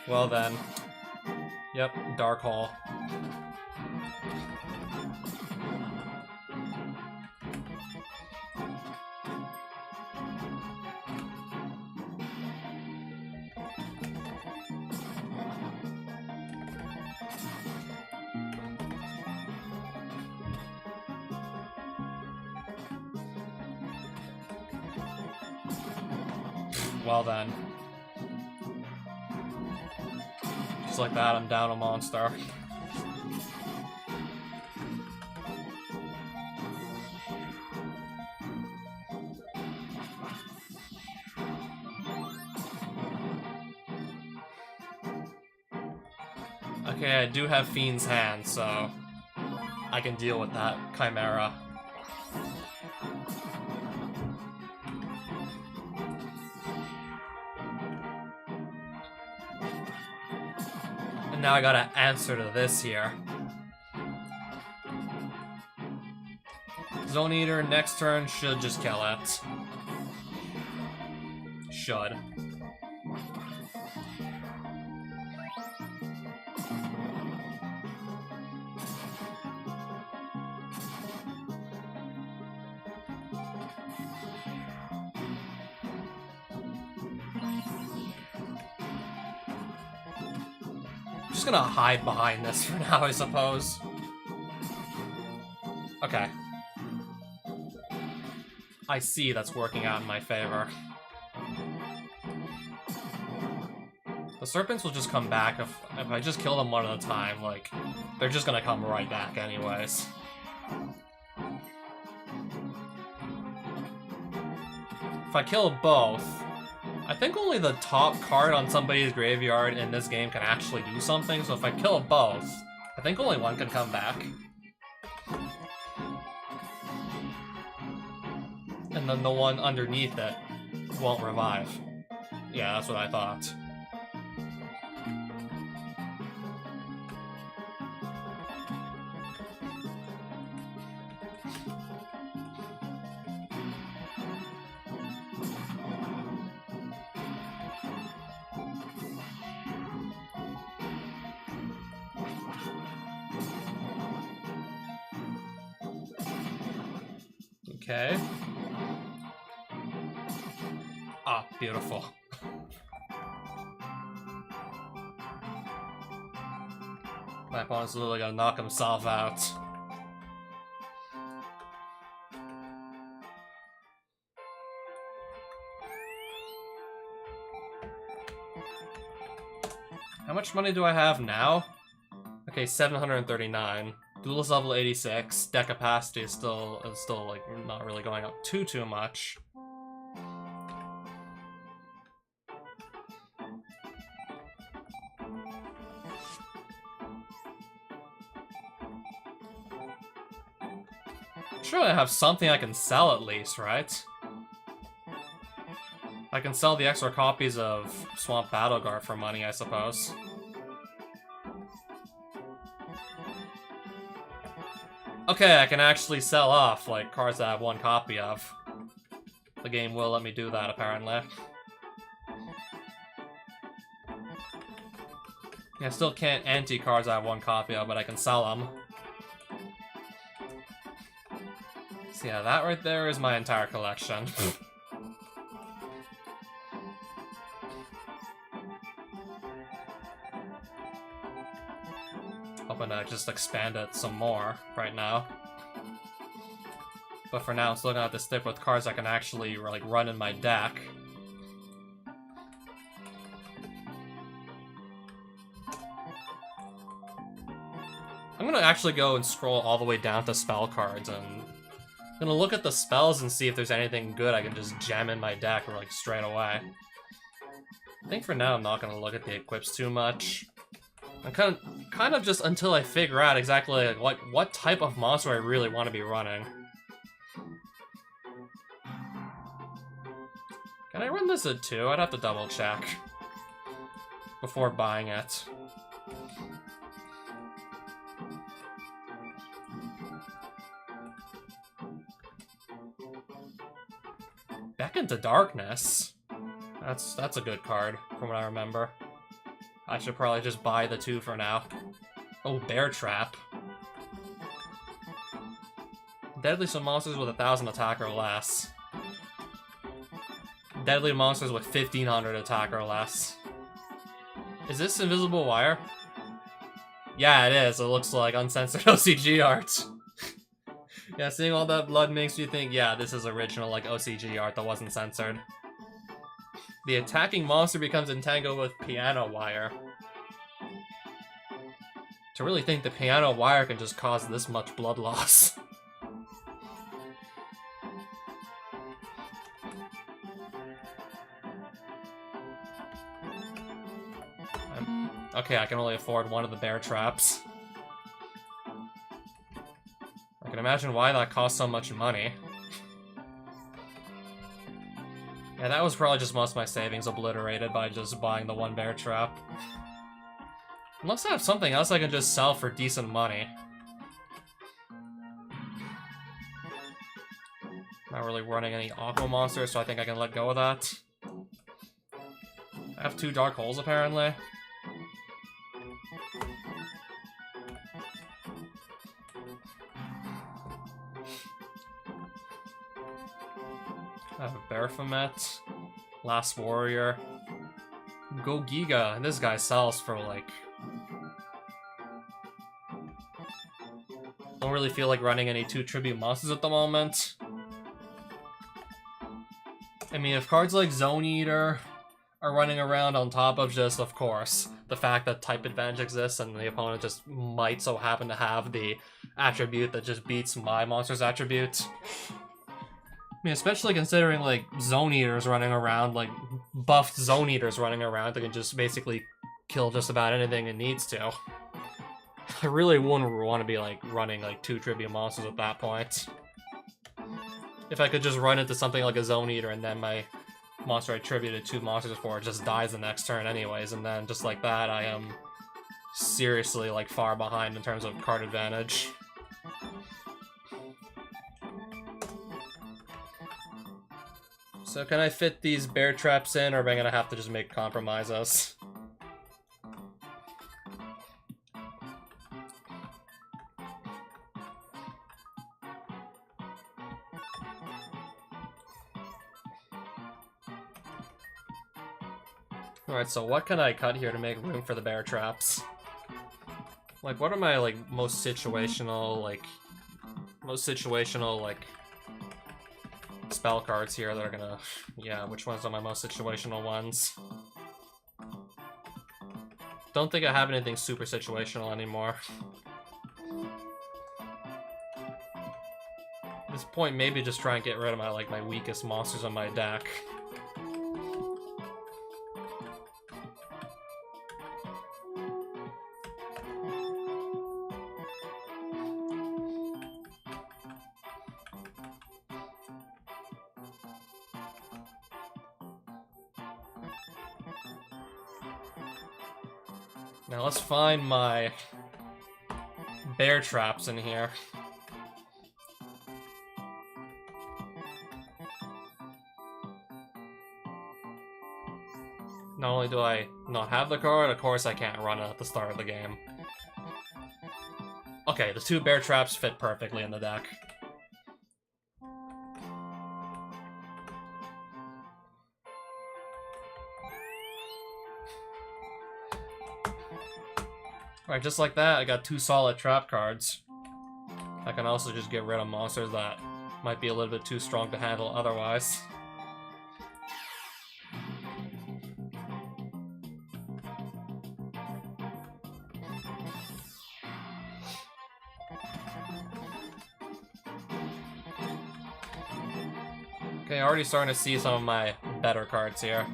Well then. Yep, Dark Hole. Well then. Just like that, I'm down a monster. Okay, I do have Fiend's Hand, so I can deal with that Chimera. And now I gotta answer to this here. Zone Eater next turn should just kill it. Should. I'm just gonna hide behind this for now, I suppose. Okay. I see that's working out in my favor. The serpents will just come back if I just kill them one at a time, like, they're just gonna come right back anyways. If I kill both, I think only the top card on somebody's graveyard in this game can actually do something, so if I kill both, I think only one can come back. And then the one underneath it won't revive. Yeah, that's what I thought. Okay. Ah, beautiful. My opponent's literally gonna knock himself out. How much money do I have now? Okay, 739. Duelist level 86. Deck capacity is still like not really going up too much. Surely I have something I can sell at least, right? I can sell the extra copies of Swamp Battleguard for money, I suppose. Okay, I can actually sell off, like, cards that I have one copy of. The game will let me do that, apparently. Yeah, I still can't anti cards I have one copy of, but I can sell them. So yeah, that right there is my entire collection. Hoping to just expand it some more right now. But for now, I'm still gonna have to stick with cards I can actually like run in my deck. I'm gonna actually go and scroll all the way down to spell cards, and I'm gonna look at the spells and see if there's anything good I can just jam in my deck like straight away. I think for now I'm not gonna look at the equips too much. I'm kind of just until I figure out exactly like what type of monster I really want to be running. Can I run this at 2? I'd have to double check before buying it. Beckon to Darkness. That's a good card from what I remember. I should probably just buy the 2 for now. Oh, Bear Trap. Deadly some monsters with 1,000 attack or less. Deadly monsters with 1,500 attack or less. Is this Invisible Wire? Yeah, it is. It looks like uncensored OCG art. Yeah, seeing all that blood makes you think, yeah, this is original, like, OCG art that wasn't censored. The attacking monster becomes entangled with piano wire. To really think the piano wire can just cause this much blood loss. Okay, I can only afford one of the bear traps. I can imagine why that cost so much money. Yeah, that was probably just most of my savings obliterated by just buying the one bear trap. Unless I have something else I can just sell for decent money. Not really running any Aqua monsters, so I think I can let go of that. I have 2 Dark Holes, apparently. I have a Baphomet, Last Warrior, Go Giga, and this guy sells for like... Don't really feel like running any 2 tribute monsters at the moment. I mean, if cards like Zone Eater are running around on top of just, of course, the fact that type advantage exists and the opponent just might so happen to have the attribute that just beats my monster's attribute. I mean, especially considering, like, Zone Eaters running around, like, buffed Zone Eaters running around that can just basically kill just about anything it needs to. I really wouldn't want to be, like, running, like, 2 tribute monsters at that point. If I could just run into something like a Zone Eater and then my monster I attributed 2 monsters for just dies the next turn anyways, and then just like that, I am seriously, like, far behind in terms of card advantage. So can I fit these bear traps in, or am I gonna have to just make compromises? Alright, so what can I cut here to make room for the bear traps? Like, what are my, like, most situational, like, spell cards here that are gonna... Yeah, which ones are my most situational ones? Don't think I have anything super situational anymore. At this point, maybe just try and get rid of my, like, my weakest monsters on my deck. Now let's find my bear traps in here. Not only do I not have the card, of course I can't run it at the start of the game. Okay, the 2 bear traps fit perfectly in the deck. Alright, just like that, I got 2 solid trap cards. I can also just get rid of monsters that might be a little bit too strong to handle otherwise. Okay, already starting to see some of my better cards here.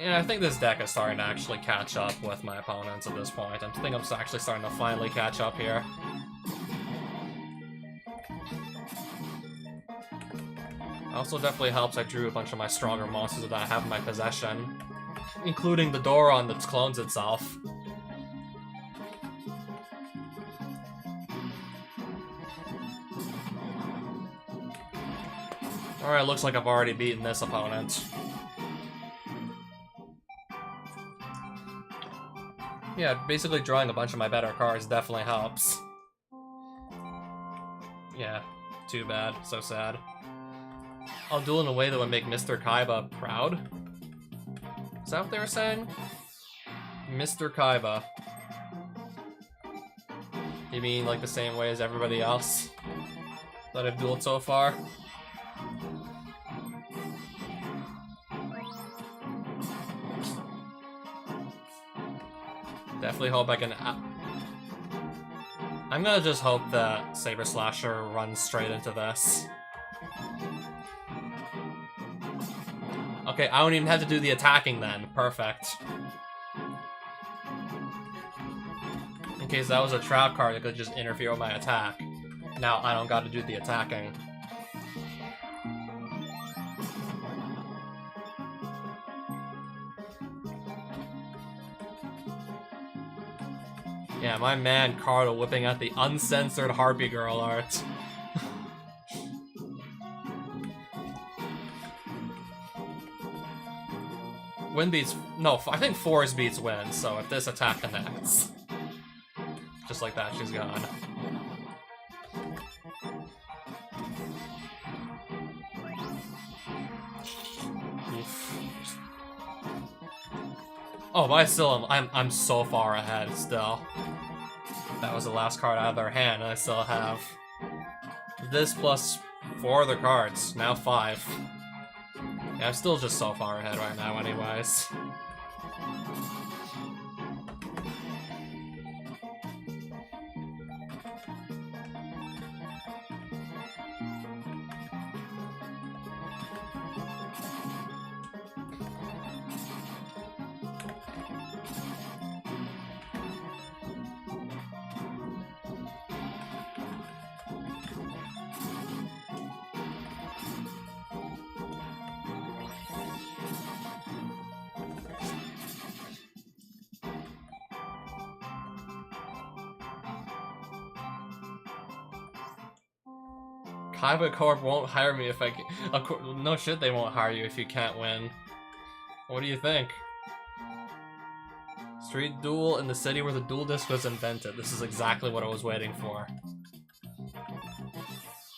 And I think this deck is starting to actually catch up with my opponents at this point. I think I'm actually starting to finally catch up here. Also definitely helps I drew a bunch of my stronger monsters that I have in my possession, including the Doron that clones itself. Alright, looks like I've already beaten this opponent. Yeah, basically drawing a bunch of my better cards definitely helps. Yeah, too bad. So sad. I'll duel in a way that would make Mr. Kaiba proud? Is that what they were saying? Mr. Kaiba. You mean like the same way as everybody else that I've dueled so far? Definitely hope I can... I'm gonna just hope that Saber Slasher runs straight into this. Okay, I don't even have to do the attacking then. Perfect. In case that was a trap card that could just interfere with my attack. Now I don't gotta do the attacking. Yeah, my man Kartal whipping out the uncensored Harpy Girl art. Win beats... No, I think force beats win, so if this attack connects... Just like that, she's gone. Oof. Oh, but I still am, I'm so far ahead still. That was the last card out of their hand, and I still have this plus 4 other cards. Now 5. Yeah, I'm still just so far ahead right now anyways. Kaiba Corp won't hire me if I can. No shit, they won't hire you if you can't win. What do you think? Street duel in the city where the duel disc was invented. This is exactly what I was waiting for.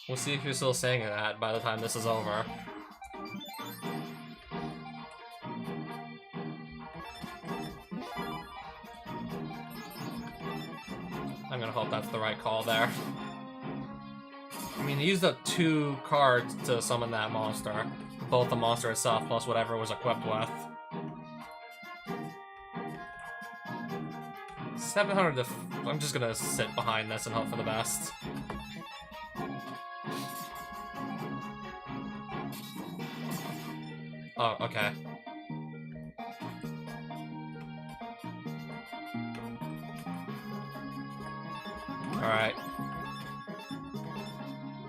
We'll see if you're still saying that by the time this is over. I'm gonna hope that's the right call there. I mean, he used up 2 cards to summon that monster. Both the monster itself plus whatever it was equipped with. 700 to... I'm just gonna sit behind this and hope for the best. Oh, okay. Alright.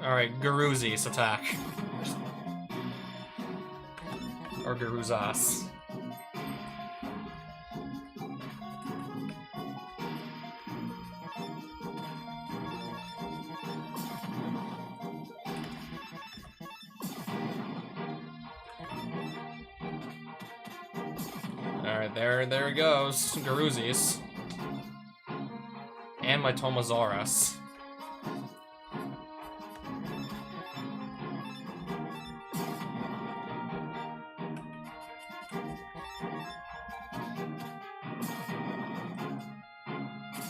Alright, Garuzi's attack. Or Garuzas. Alright, there it goes. Garuzi's. And my Tomosaurus.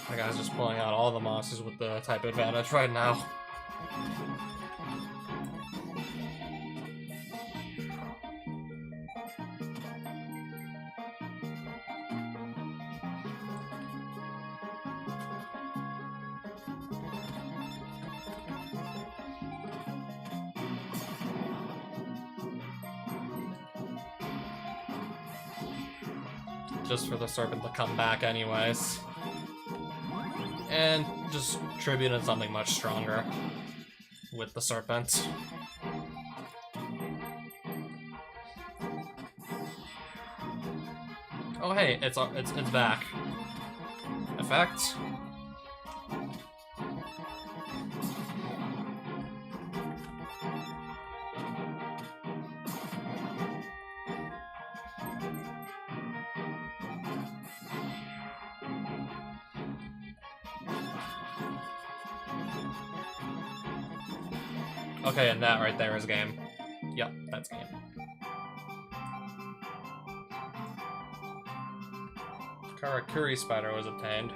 That guy's just pulling out all the monsters with the type advantage right now. Just for the serpent to come back anyways. And just tribute in something much stronger with the serpent. Oh hey, it's back. Effect. Okay, and that right there is game. Yep, that's game. Karakuri Spider was obtained.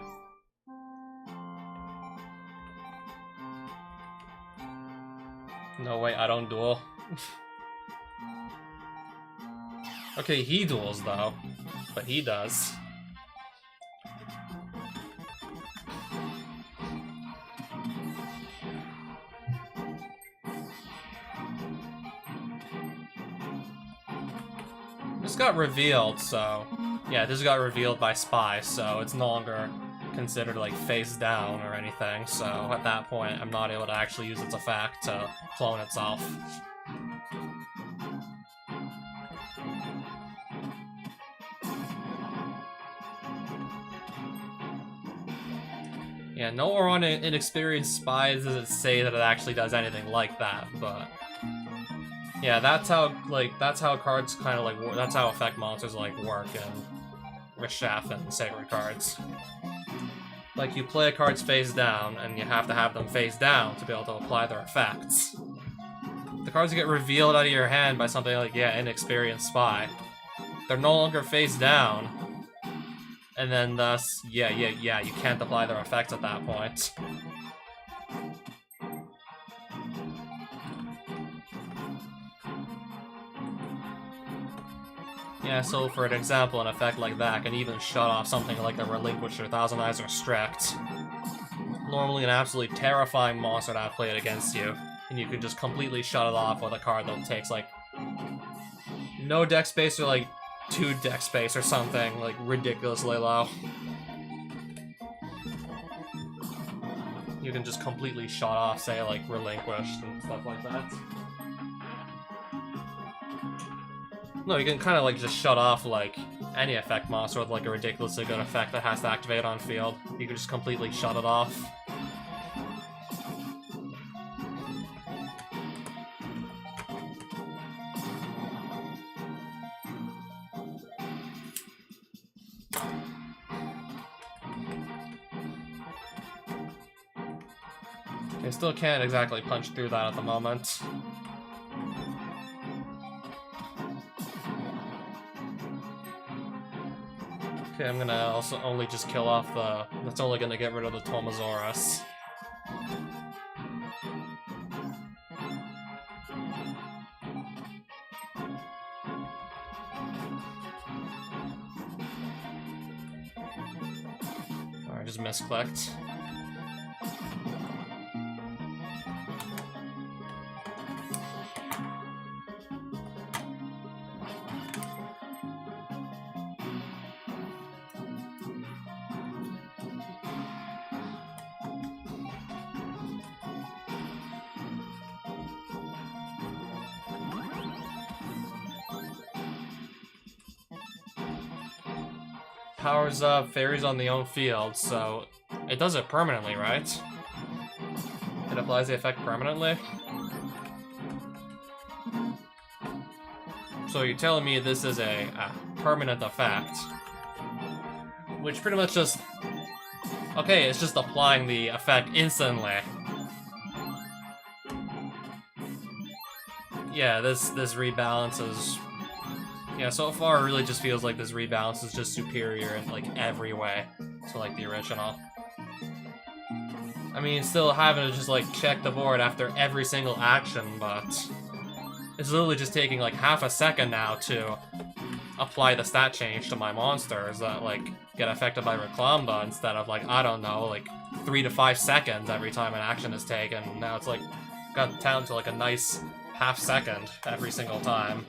No, wait, I don't duel. Okay, he duels though, but he does. This got revealed, so... Yeah, this got revealed by Spy, so it's no longer considered, like, face down or anything, so at that point, I'm not able to actually use its effect to clone itself. Yeah, nowhere on Inexperienced Spies does it say that it actually does anything like that, but... Yeah, that's how cards kind of like work. That's how effect monsters like work in Reshef and Sacred cards. Like, you play cards face down, and you have to have them face down to be able to apply their effects. The cards get revealed out of your hand by something like, yeah, Inexperienced Spy. They're no longer face down, And then thus, yeah, you can't apply their effects at that point. Yeah, so for an example, an effect like that can even shut off something like the Relinquisher, Thousand Eyes Restrict. Normally an absolutely terrifying monster to have played against you, and you can just completely shut it off with a card that takes, like, no deck space or, like, 2 deck space or something, like, ridiculously low. You can just completely shut off, say, like, Relinquished and stuff like that. No, you can kind of, like, just shut off, like, any effect monster with, like, a ridiculously good effect that has to activate on field. You can just completely shut it off. I still can't exactly punch through that at the moment. Okay, I'm gonna also only just kill off the... That's only gonna get rid of the Tomasaurus. Alright, just misclicked. Powers up fairies on the own field, so it does it permanently, right? It applies the effect permanently? So you're telling me this is a permanent effect, which pretty much just... Okay, it's just applying the effect instantly. Yeah, this rebalance is... Yeah, so far it really just feels like this rebalance is just superior in, like, every way to, like, the original. I mean, still having to just, like, check the board after every single action, but... It's literally just taking, like, half a second now to apply the stat change to my monsters that, like, get affected by Reclamba instead of, like, I don't know, like, 3 to 5 seconds every time an action is taken. Now it's, like, got down to, like, a nice half second every single time.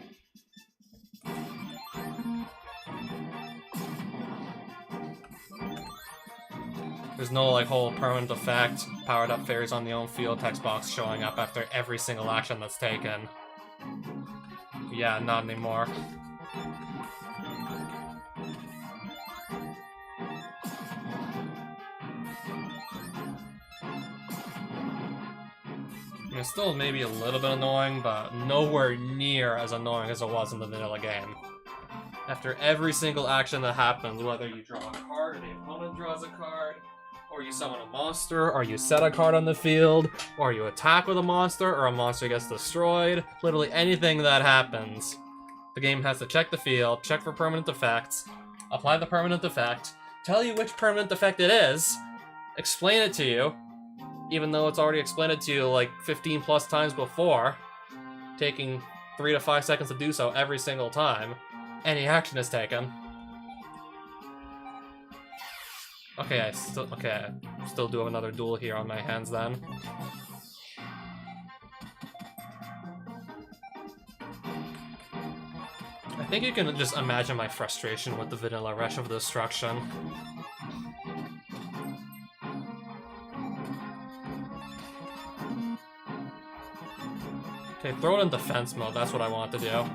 There's no, like, whole permanent effect, powered up fairies on the own field text box showing up after every single action that's taken. Yeah, not anymore. I mean, it's still maybe a little bit annoying, but nowhere near as annoying as it was in the vanilla game. After every single action that happens, whether you draw a card or the opponent draws a card, or you summon a monster, or you set a card on the field, or you attack with a monster, or a monster gets destroyed, literally anything that happens, the game has to check the field, check for permanent effects, apply the permanent effect, tell you which permanent effect it is, explain it to you, even though it's already explained it to you like 15 plus times before, taking 3 to 5 seconds to do so every single time any action is taken. Okay, I still do have another duel here on my hands then. I think you can just imagine my frustration with the vanilla Reshef destruction. Okay, throw it in defense mode, that's what I want to do.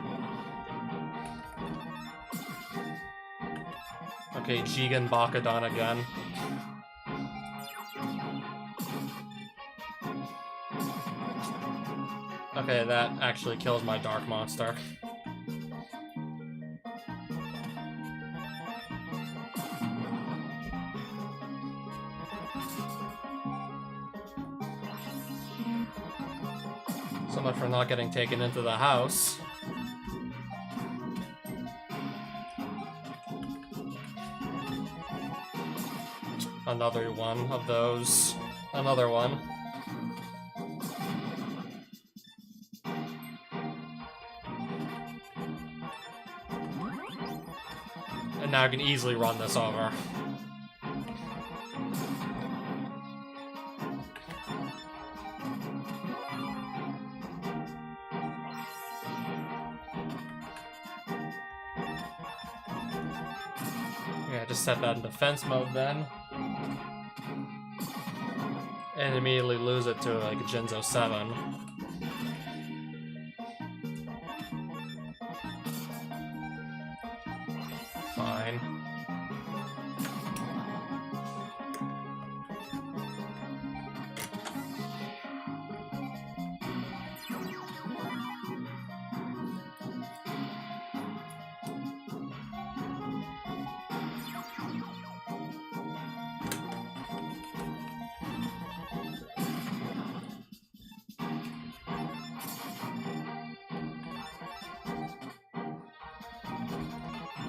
Okay, Jigen Bakadon again. Okay, that actually kills my Dark Monster. So much for not getting taken into the house. Another one of those. Another one. And now I can easily run this over. Yeah, just set that in defense mode then. And immediately lose it to like a Jinzo 7. Fine.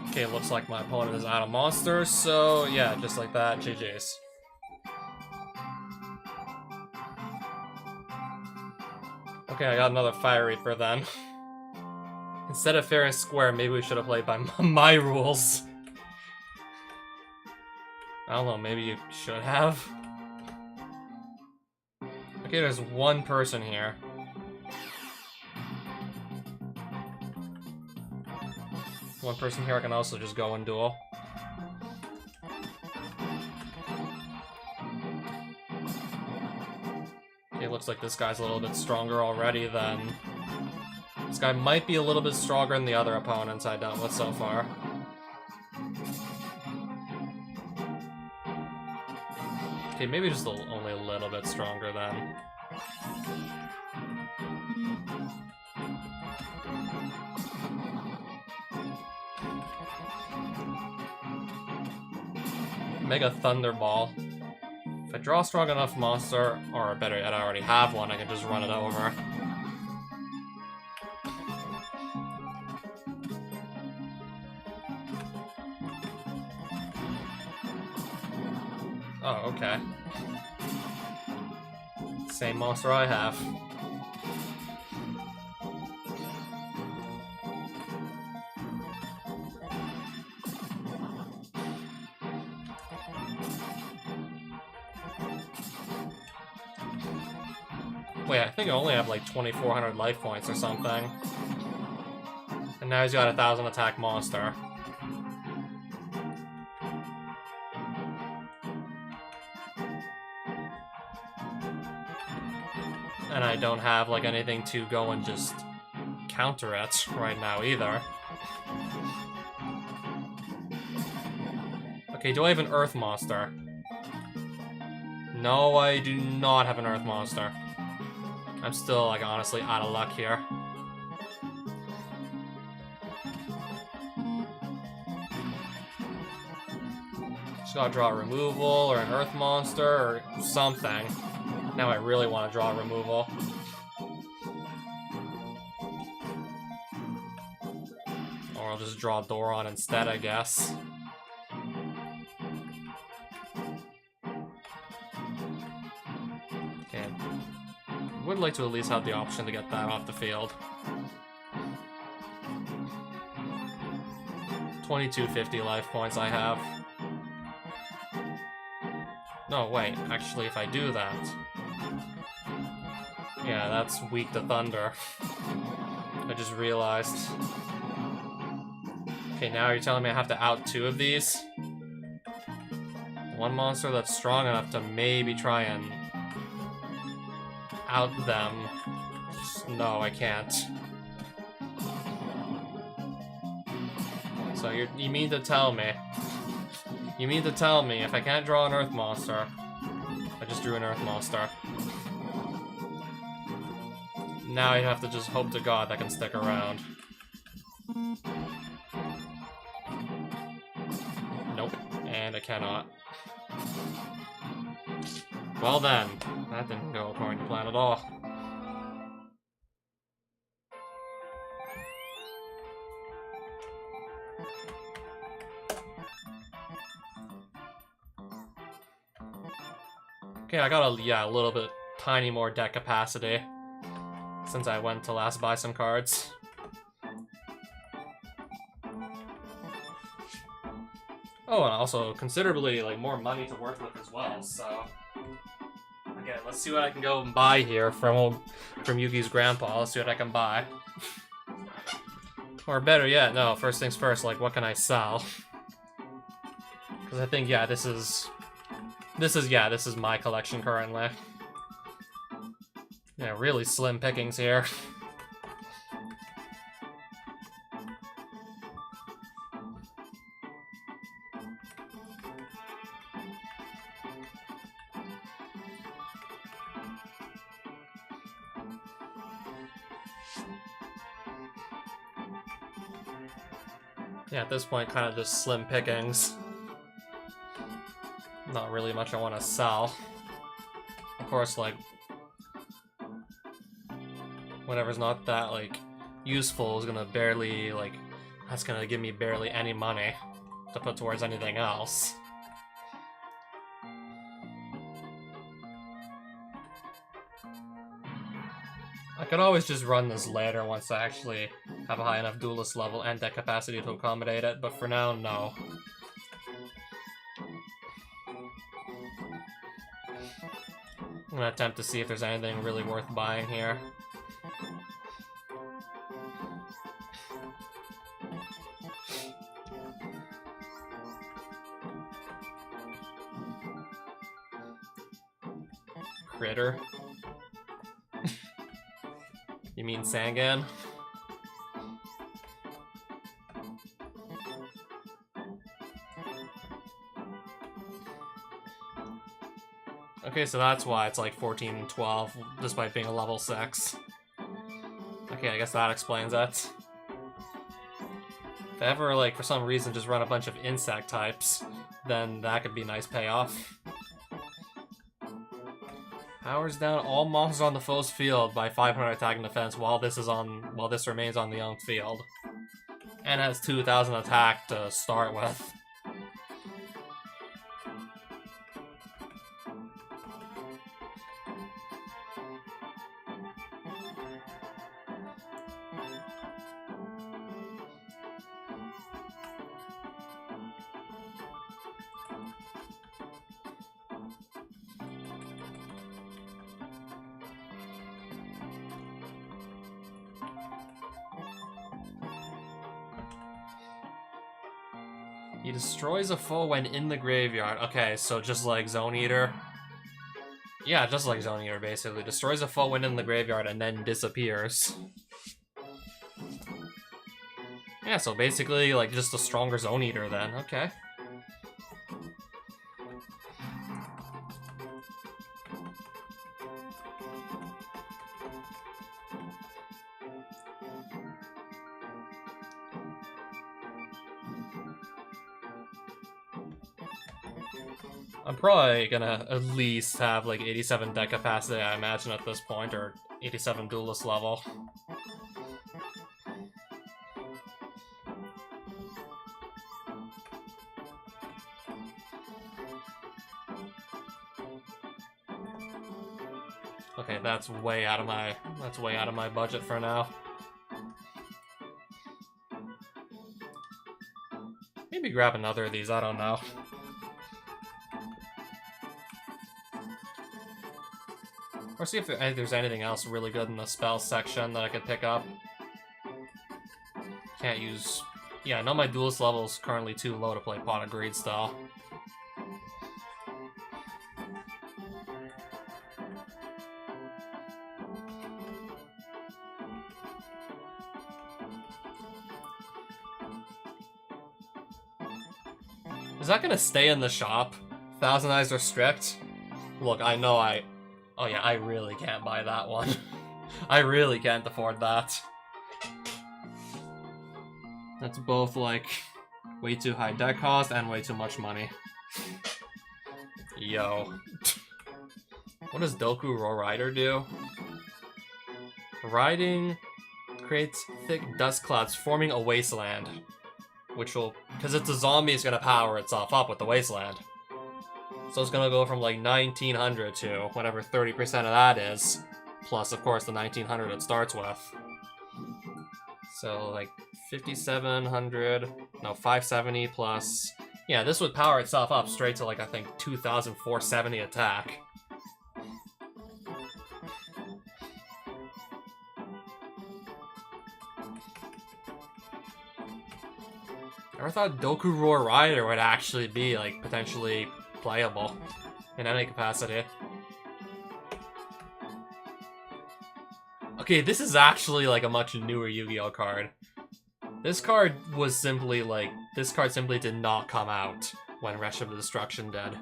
Okay, looks like my opponent is out of monsters, so yeah, just like that, GG's. Okay, I got another Fire Reaper then. Instead of fair and square, maybe we should have played by my rules. I don't know, maybe you should have. Okay, there's one person here. One person here I can also just go and duel. Okay, looks like this guy's a little bit stronger already than... This guy might be a little bit stronger than the other opponents I dealt with so far. Okay, maybe just only a little bit stronger then. Mega Thunderball. If I draw a strong enough monster, or better yet, I already have one, I can just run it over. Oh, okay. Same monster I have. Wait, I think I only have like 2,400 life points or something. And now he's got 1,000 attack monster. And I don't have like anything to go and just counter it right now either. Okay, do I have an Earth monster? No, I do not have an Earth monster. I'm still, like, honestly out of luck here. Just gotta draw a removal, or an Earth monster, or something. Now I really want to draw a removal. Or I'll just draw Doron instead, I guess. Okay. Would like to at least have the option to get that off the field. 2250 life points I have. No, wait, actually if I do that... Yeah, that's weak to Thunder. I just realized. Okay, now you're telling me I have to out 2 of these? One monster that's strong enough to maybe try and out them. No, I can't. So you mean to tell me... You mean to tell me if I can't draw an Earth monster, I just drew an Earth monster. Now you have to just hope to God that can stick around. Nope, and it cannot. Well then, that didn't go according to plan at all. Okay, I got a little bit tiny more deck capacity since I went to last buy some cards. Oh, and also considerably like more money to work with as well, so again, let's see what I can go and buy here from Yuki's grandpa. Let's see what I can buy. Or better yet, no, first things first, like what can I sell? Because I think, yeah, this is my collection currently. Yeah, really slim pickings here. Yeah, at this point, kind of just slim pickings. Not really much I want to sell. Of course, like, whatever's not that, like, useful is gonna barely, like, that's gonna give me barely any money to put towards anything else. I could always just run this later once I actually have a high enough duelist level and deck capacity to accommodate it, but for now, no. I'm gonna attempt to see if there's anything really worth buying here. Critter. You mean Sangan? Okay, so that's why it's like 14 and 12, despite being a level 6. Okay, I guess that explains it. If I ever, like, for some reason just run a bunch of insect types, then that could be a nice payoff. Powers down all monsters on the foe's field by 500 attack and defense while this remains on the own field. And has 2,000 attack to start with. He destroys a foe when in the graveyard. Okay, so just like Zone Eater. Yeah, just like Zone Eater, basically. Destroys a foe when in the graveyard and then disappears. Yeah, so basically, like, just a stronger Zone Eater then. Okay. I'm probably gonna at least have like 87 deck capacity, I imagine, at this point, or 87 duelist level. Okay, that's way out of my budget for now. Maybe grab another of these, I don't know. Or see if there's anything else really good in the spell section that I could pick up. Can't use... Yeah, I know my duelist level is currently too low to play Pot of Greed style. Is that gonna stay in the shop? Thousand Eyes are strict? Look, I know oh yeah, I really can't buy that one. I really can't afford that. That's both, like, way too high deck cost and way too much money. Yo. What does Doku Row Rider do? Riding creates thick dust clouds forming a wasteland. Which will... Because it's a zombie, it's gonna power itself up with the wasteland. So it's gonna go from like 1900 to whatever 30% of that is. Plus, of course, the 1900 it starts with. So like 5700, no, 570 plus. Yeah, this would power itself up straight to like, I think, 2470 attack. I never thought Doku Roar Rider would actually be like potentially playable in any capacity. Okay, this is actually like a much newer Yu-Gi-Oh card. This card was simply like, this card simply did not come out when Reshef the Destruction did.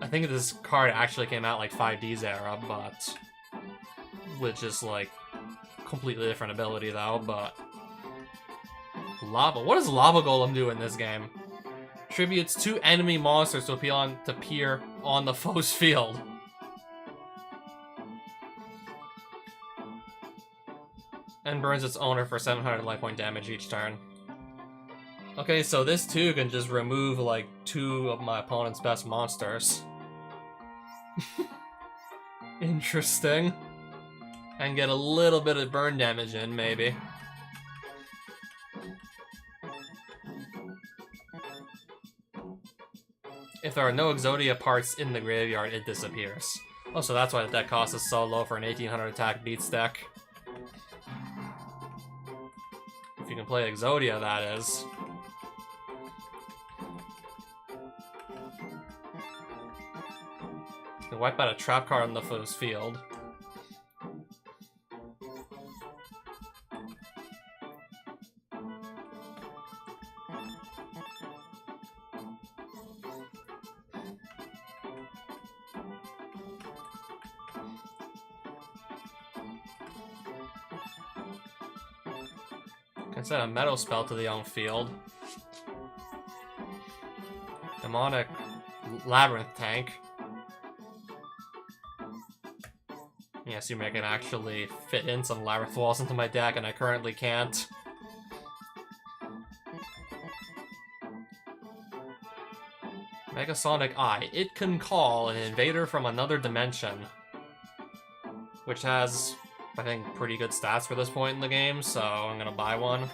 I think this card actually came out like 5D's era, but with just like completely different ability though, but Lava. What does Lava Golem do in this game? Tributes 2 enemy monsters to appear on the foe's field. And burns its owner for 700 life point damage each turn. Okay, so this too can just remove like 2 of my opponent's best monsters. Interesting. And get a little bit of burn damage in, maybe. If there are no Exodia parts in the graveyard, it disappears. Oh, so that's why the deck cost is so low for an 1800 attack beats deck. If you can play Exodia, that is. You can wipe out a trap card on the foe's field. Can send a metal spell to the own field. Demonic Labyrinth Tank. Yeah, assuming I can actually fit in some Labyrinth Walls into my deck, and I currently can't. Megasonic Eye. It can call an invader from another dimension, which has, I think, pretty good stats for this point in the game, so I'm gonna buy one.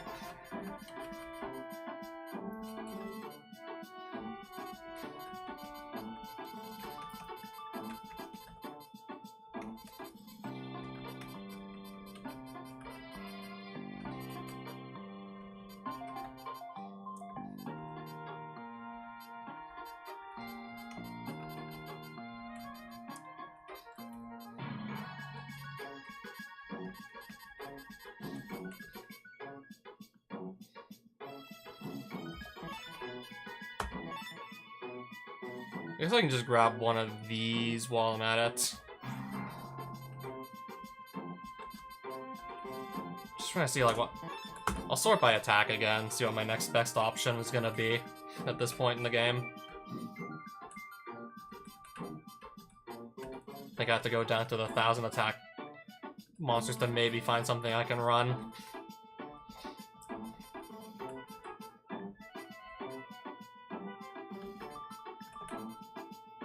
I guess I can just grab one of these while I'm at it. Just trying to see like what... I'll sort by attack again, see what my next best option is gonna be at this point in the game. I think I have to go down to the 1000 attack monsters to maybe find something I can run.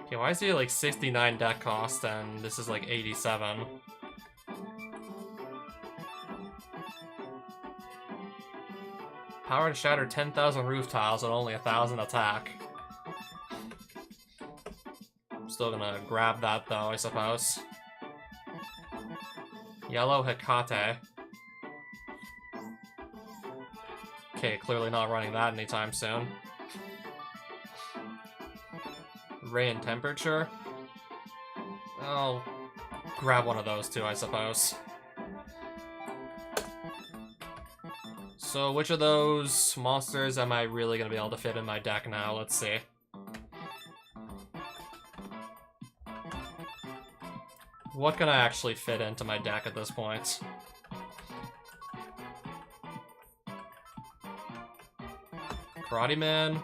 Okay, why is he like 69 deck cost and this is like 87? Power to shatter 10,000 roof tiles at only 1,000 attack. I'm still gonna grab that though, I suppose. Yellow Hecate. Okay, clearly not running that anytime soon. Ray and Temperature. I'll grab one of those too, I suppose. So which of those monsters am I really going to be able to fit in my deck now? Let's see. What can I actually fit into my deck at this point? Karate Man.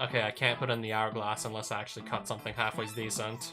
Okay, I can't put in the Hourglass unless I actually cut something halfway decent.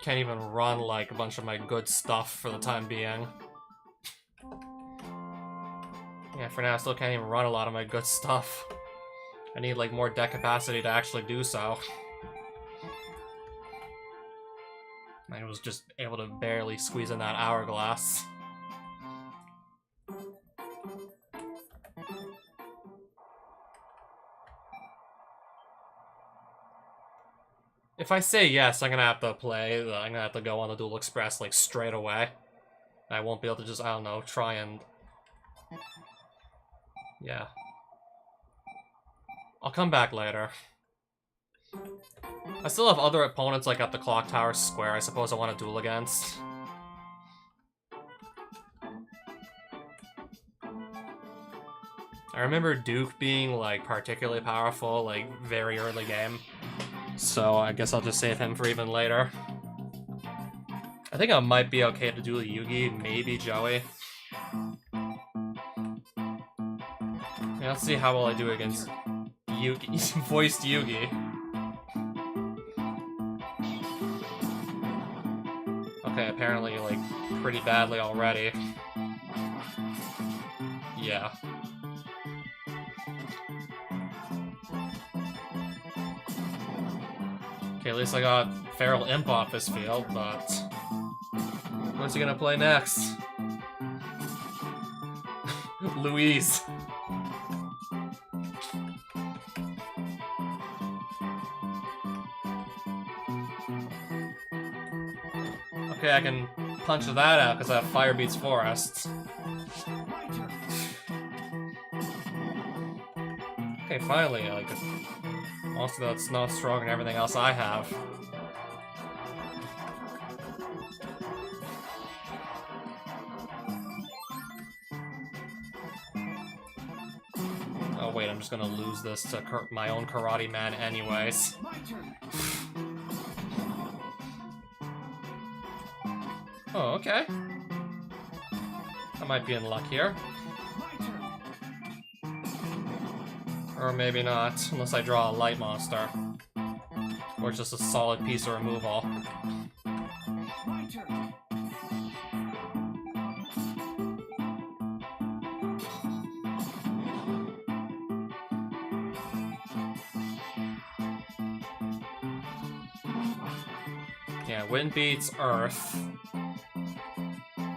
Can't even run like a bunch of my good stuff for the time being. Yeah, for now I still can't even run a lot of my good stuff. I need like more deck capacity to actually do so. I was just able to barely squeeze in that hourglass. If I say yes, I'm gonna have to play, I'm gonna have to go on the Duel Express, like, straight away. I won't be able to just, I don't know, try and... Yeah. I'll come back later. I still have other opponents, like, at the Clock Tower Square I suppose I want to duel against. I remember Duke being, like, particularly powerful, like, very early game. So I guess I'll just save him for even later. I think I might be okay to duel Yugi, maybe Joey. Yeah, let's see how well I do against Yugi. Voiced Yugi. Okay, apparently, like, pretty badly already. Yeah. Okay, at least I got Feral Imp off this field, but... What's he gonna play next? Louise. Okay, I can punch that out because I have Fire Beats Forest. Okay, finally, like, also that's not stronger than everything else I have. Oh wait, I'm just gonna lose this to my own Karate Man anyways. Oh, okay. I might be in luck here. Or maybe not, unless I draw a light monster. Or just a solid piece of removal. Yeah, wind beats Earth.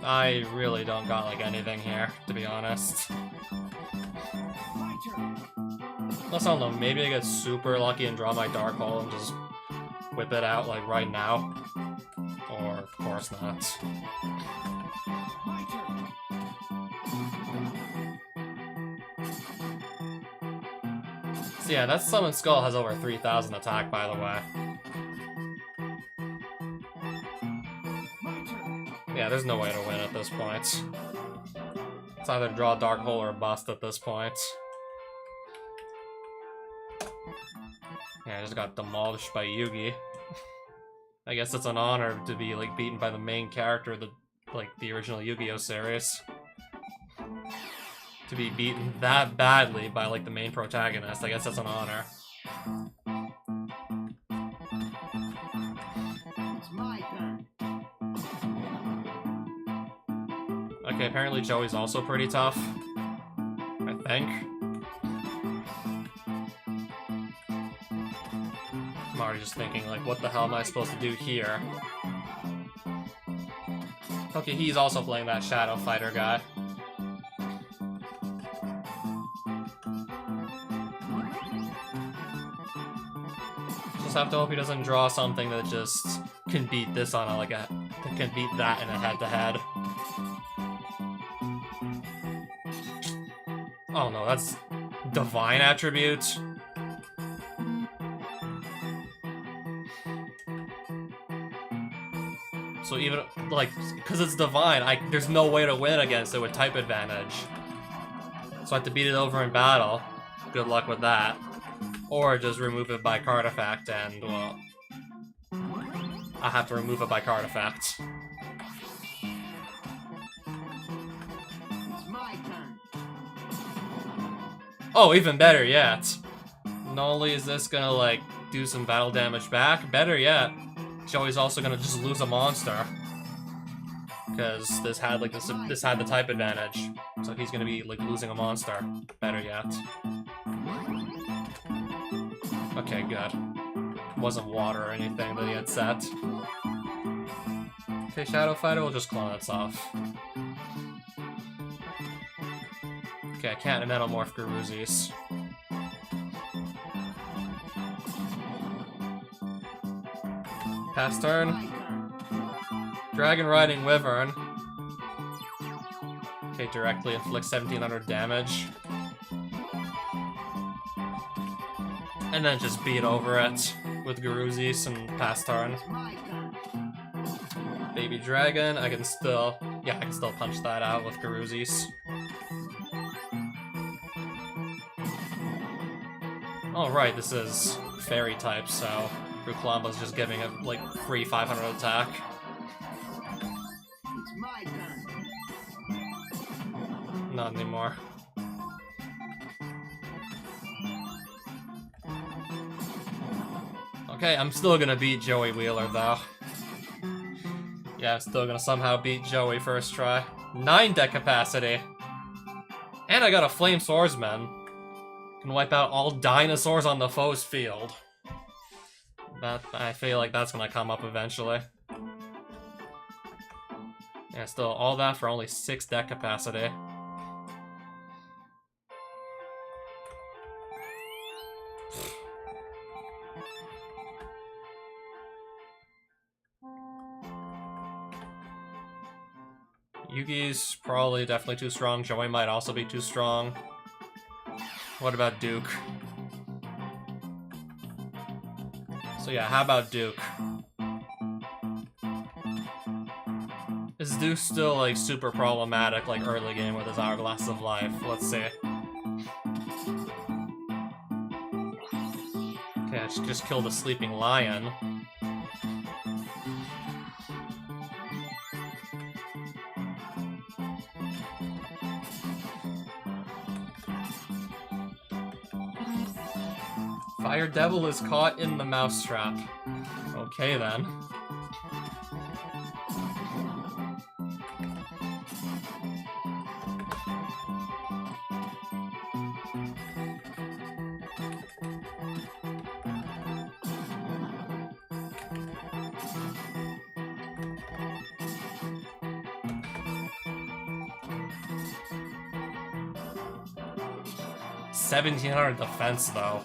I really don't got, like, anything here, to be honest. Unless, I don't know, maybe I get super lucky and draw my Dark Hole and just whip it out, like, right now. Or, of course not. So yeah, that Summon Skull has over 3,000 attack, by the way. Yeah, there's no way to win at this point. It's either draw Dark Hole or bust at this point. Yeah, I just got demolished by Yugi. I guess it's an honor to be, like, beaten by the main character of the, like, the original Yu-Gi-Oh! Series. To be beaten that badly by, like, the main protagonist, I guess that's an honor. Okay, apparently Joey's also pretty tough. I think. I'm already just thinking, like, what the hell am I supposed to do here? Okay, he's also playing that Shadow Fighter guy. Just have to hope he doesn't draw something that just can beat this on a, like, a... can beat that in a head-to-head. Oh no, that's Divine Attribute. So even, like, because it's Divine, there's no way to win against it with type advantage. So I have to beat it over in battle. Good luck with that. Or just remove it by card effect, and, well... I have to remove it by card effect. Oh, even better yet. Not only is this gonna, like, do some battle damage back, better yet, Joey's also gonna just lose a monster. Because this had, like, this had the type advantage. So he's gonna be, like, losing a monster. Better yet. Okay, good. It wasn't water or anything that he had set. Okay, Shadow Fighter will just clone itself. Okay, I can't Metamorph Garuzis. Pass turn. Dragon Riding Wyvern. Okay, directly inflicts 1700 damage. And then just beat over it with Garuzis and pass turn. Baby Dragon, I can still punch that out with Garuzis. Oh right, this is fairy type, so Ruklama's just giving it like free 500 attack. Not anymore. Okay, I'm still gonna beat Joey Wheeler though. Yeah, I'm still gonna somehow beat Joey first try. 9 deck capacity! And I got a Flame Swordsman. Can wipe out all dinosaurs on the foe's field. I feel like that's gonna come up eventually. Yeah, still all that for only 6 deck capacity. Yugi's probably definitely too strong. Joey might also be too strong. What about Duke? So yeah, how about Duke? Is Duke still like super problematic like early game with his Hourglass of Life? Let's see. Okay, I just killed a sleeping lion. Fire Devil is caught in the mousetrap. Okay then. $1,700 defense though.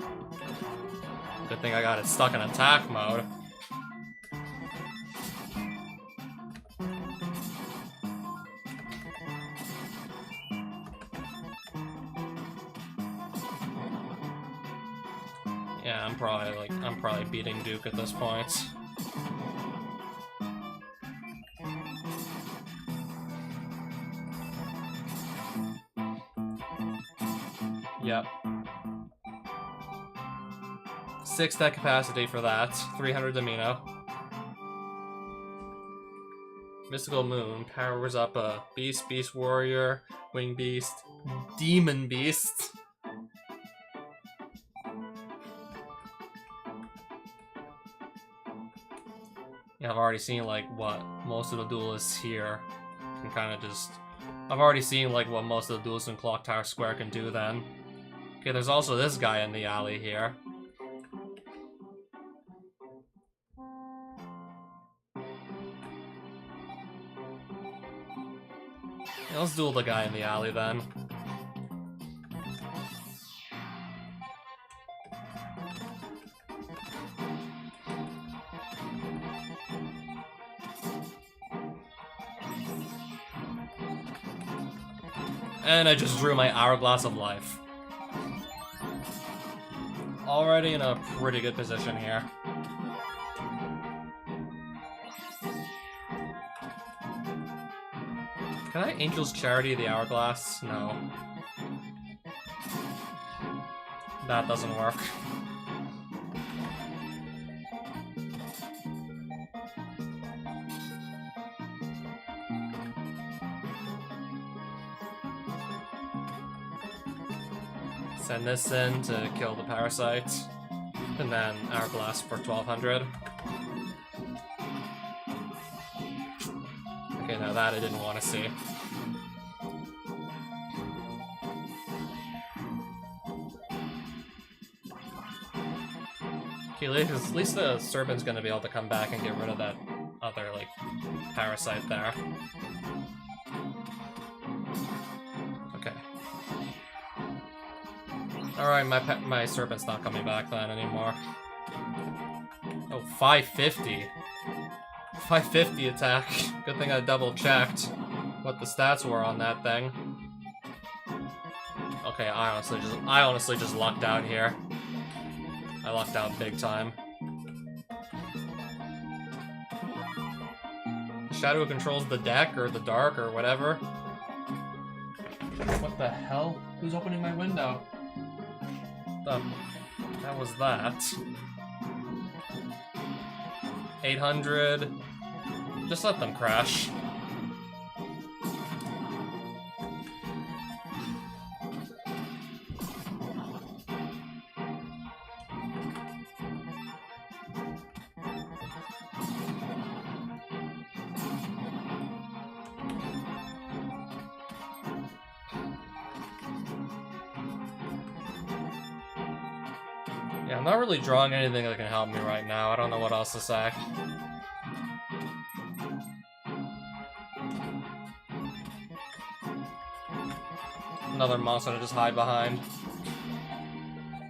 Good thing I got it stuck in attack mode. Yeah, I'm probably beating Duke at this point. Yep. 6 deck capacity for that. 300 Amino. Mystical Moon powers up a Beast, Beast Warrior, Wing Beast, Demon Beast. Yeah, I've already seen like what most of the duelists here can kind of just... I've already seen like what most of the duelists in Clock Tower Square can do then. Okay, there's also this guy in the alley here. Yeah, let's duel the guy in the alley then. And I just drew my Hourglass of Life. Already in a pretty good position here. Can I Angel's Charity the Hourglass? No. That doesn't work. Send this in to kill the parasite. And then Hour Blast for 1200. Okay, now that I didn't want to see. Okay, at least the Serpent's gonna be able to come back and get rid of that other, like, parasite there. Okay. Alright, my Serpent's not coming back then anymore. Oh, 550. 550 attack. Good thing I double-checked what the stats were on that thing. Okay, I honestly just lucked out here. I lucked out big time. Shadow controls the deck or the dark or whatever. What the hell? Who's opening my window? That was that. 800. Just let them crash. Yeah, I'm not really drawing anything that can help me right now. I don't know what else to say. Another monster to just hide behind.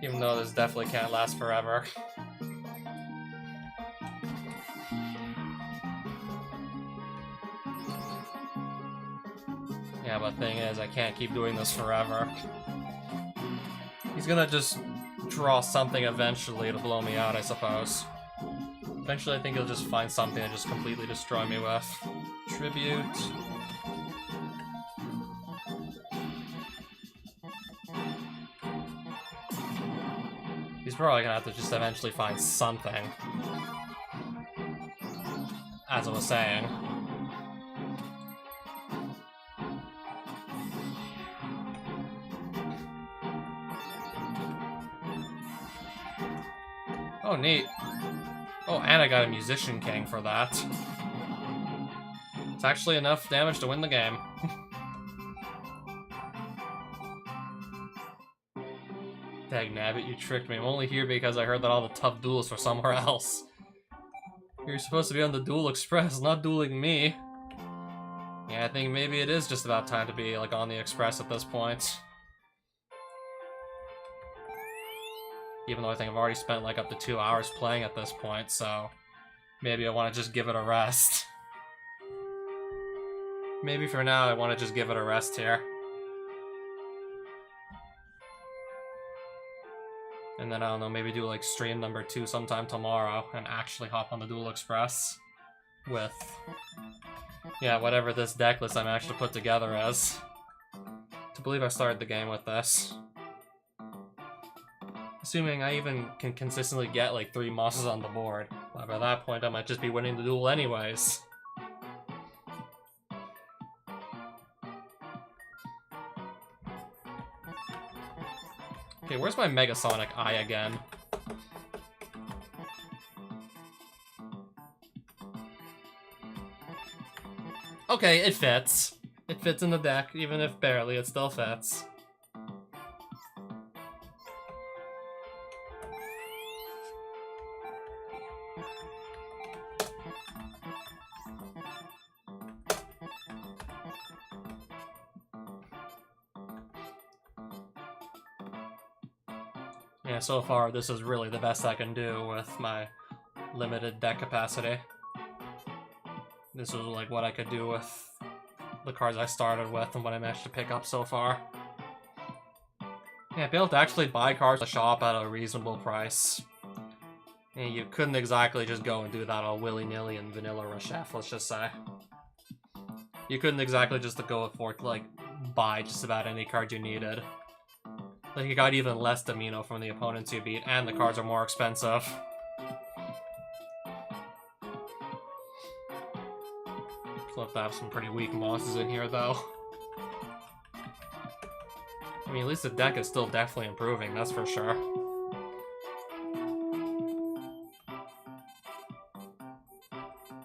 Even though this definitely can't last forever. Yeah, but the thing is, I can't keep doing this forever. He's gonna just draw something eventually to blow me out, I suppose. Eventually, I think he'll just find something to just completely destroy me with. Tribute. He's probably gonna have to just eventually find something. As I was saying. Oh, neat. Oh, and I got a Musician King for that. It's actually enough damage to win the game. Dagnabbit, you tricked me. I'm only here because I heard that all the tough duelists were somewhere else. You're supposed to be on the Duel Express, not dueling me. Yeah, I think maybe it is just about time to be, like, on the Express at this point. Even though I think I've already spent, like, up to 2 hours playing at this point, so... maybe I want to just give it a rest. Maybe for now I want to just give it a rest here. And then, I don't know, maybe do, like, stream number 2 sometime tomorrow and actually hop on the Duel Express with... yeah, whatever this deck list I'm actually put together is. To believe I started the game with this. Assuming I even can consistently get, like, 3 mosses on the board. But by that point, I might just be winning the duel anyways. Okay, where's my Megasonic Eye again? Okay, it fits. It fits in the deck, even if barely, it still fits. Yeah, so far this is really the best I can do with my limited deck capacity. This was like what I could do with the cards I started with and what I managed to pick up so far. Yeah, be able to actually buy cards at the shop at a reasonable price. Yeah, you couldn't exactly just go and do that all willy-nilly in vanilla Reshef, let's just say. You couldn't exactly just go for like buy just about any card you needed. Like, you got even less Domino from the opponents you beat, and the cards are more expensive. Still have to have some pretty weak monsters in here, though. I mean, at least the deck is still definitely improving, that's for sure.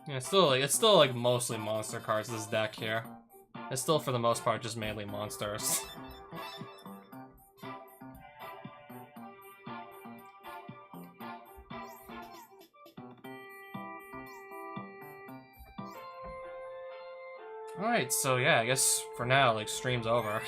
Yeah, it's still like mostly monster cards, this deck here. It's still for the most part just mainly monsters. Alright, so yeah, I guess for now, like, stream's over.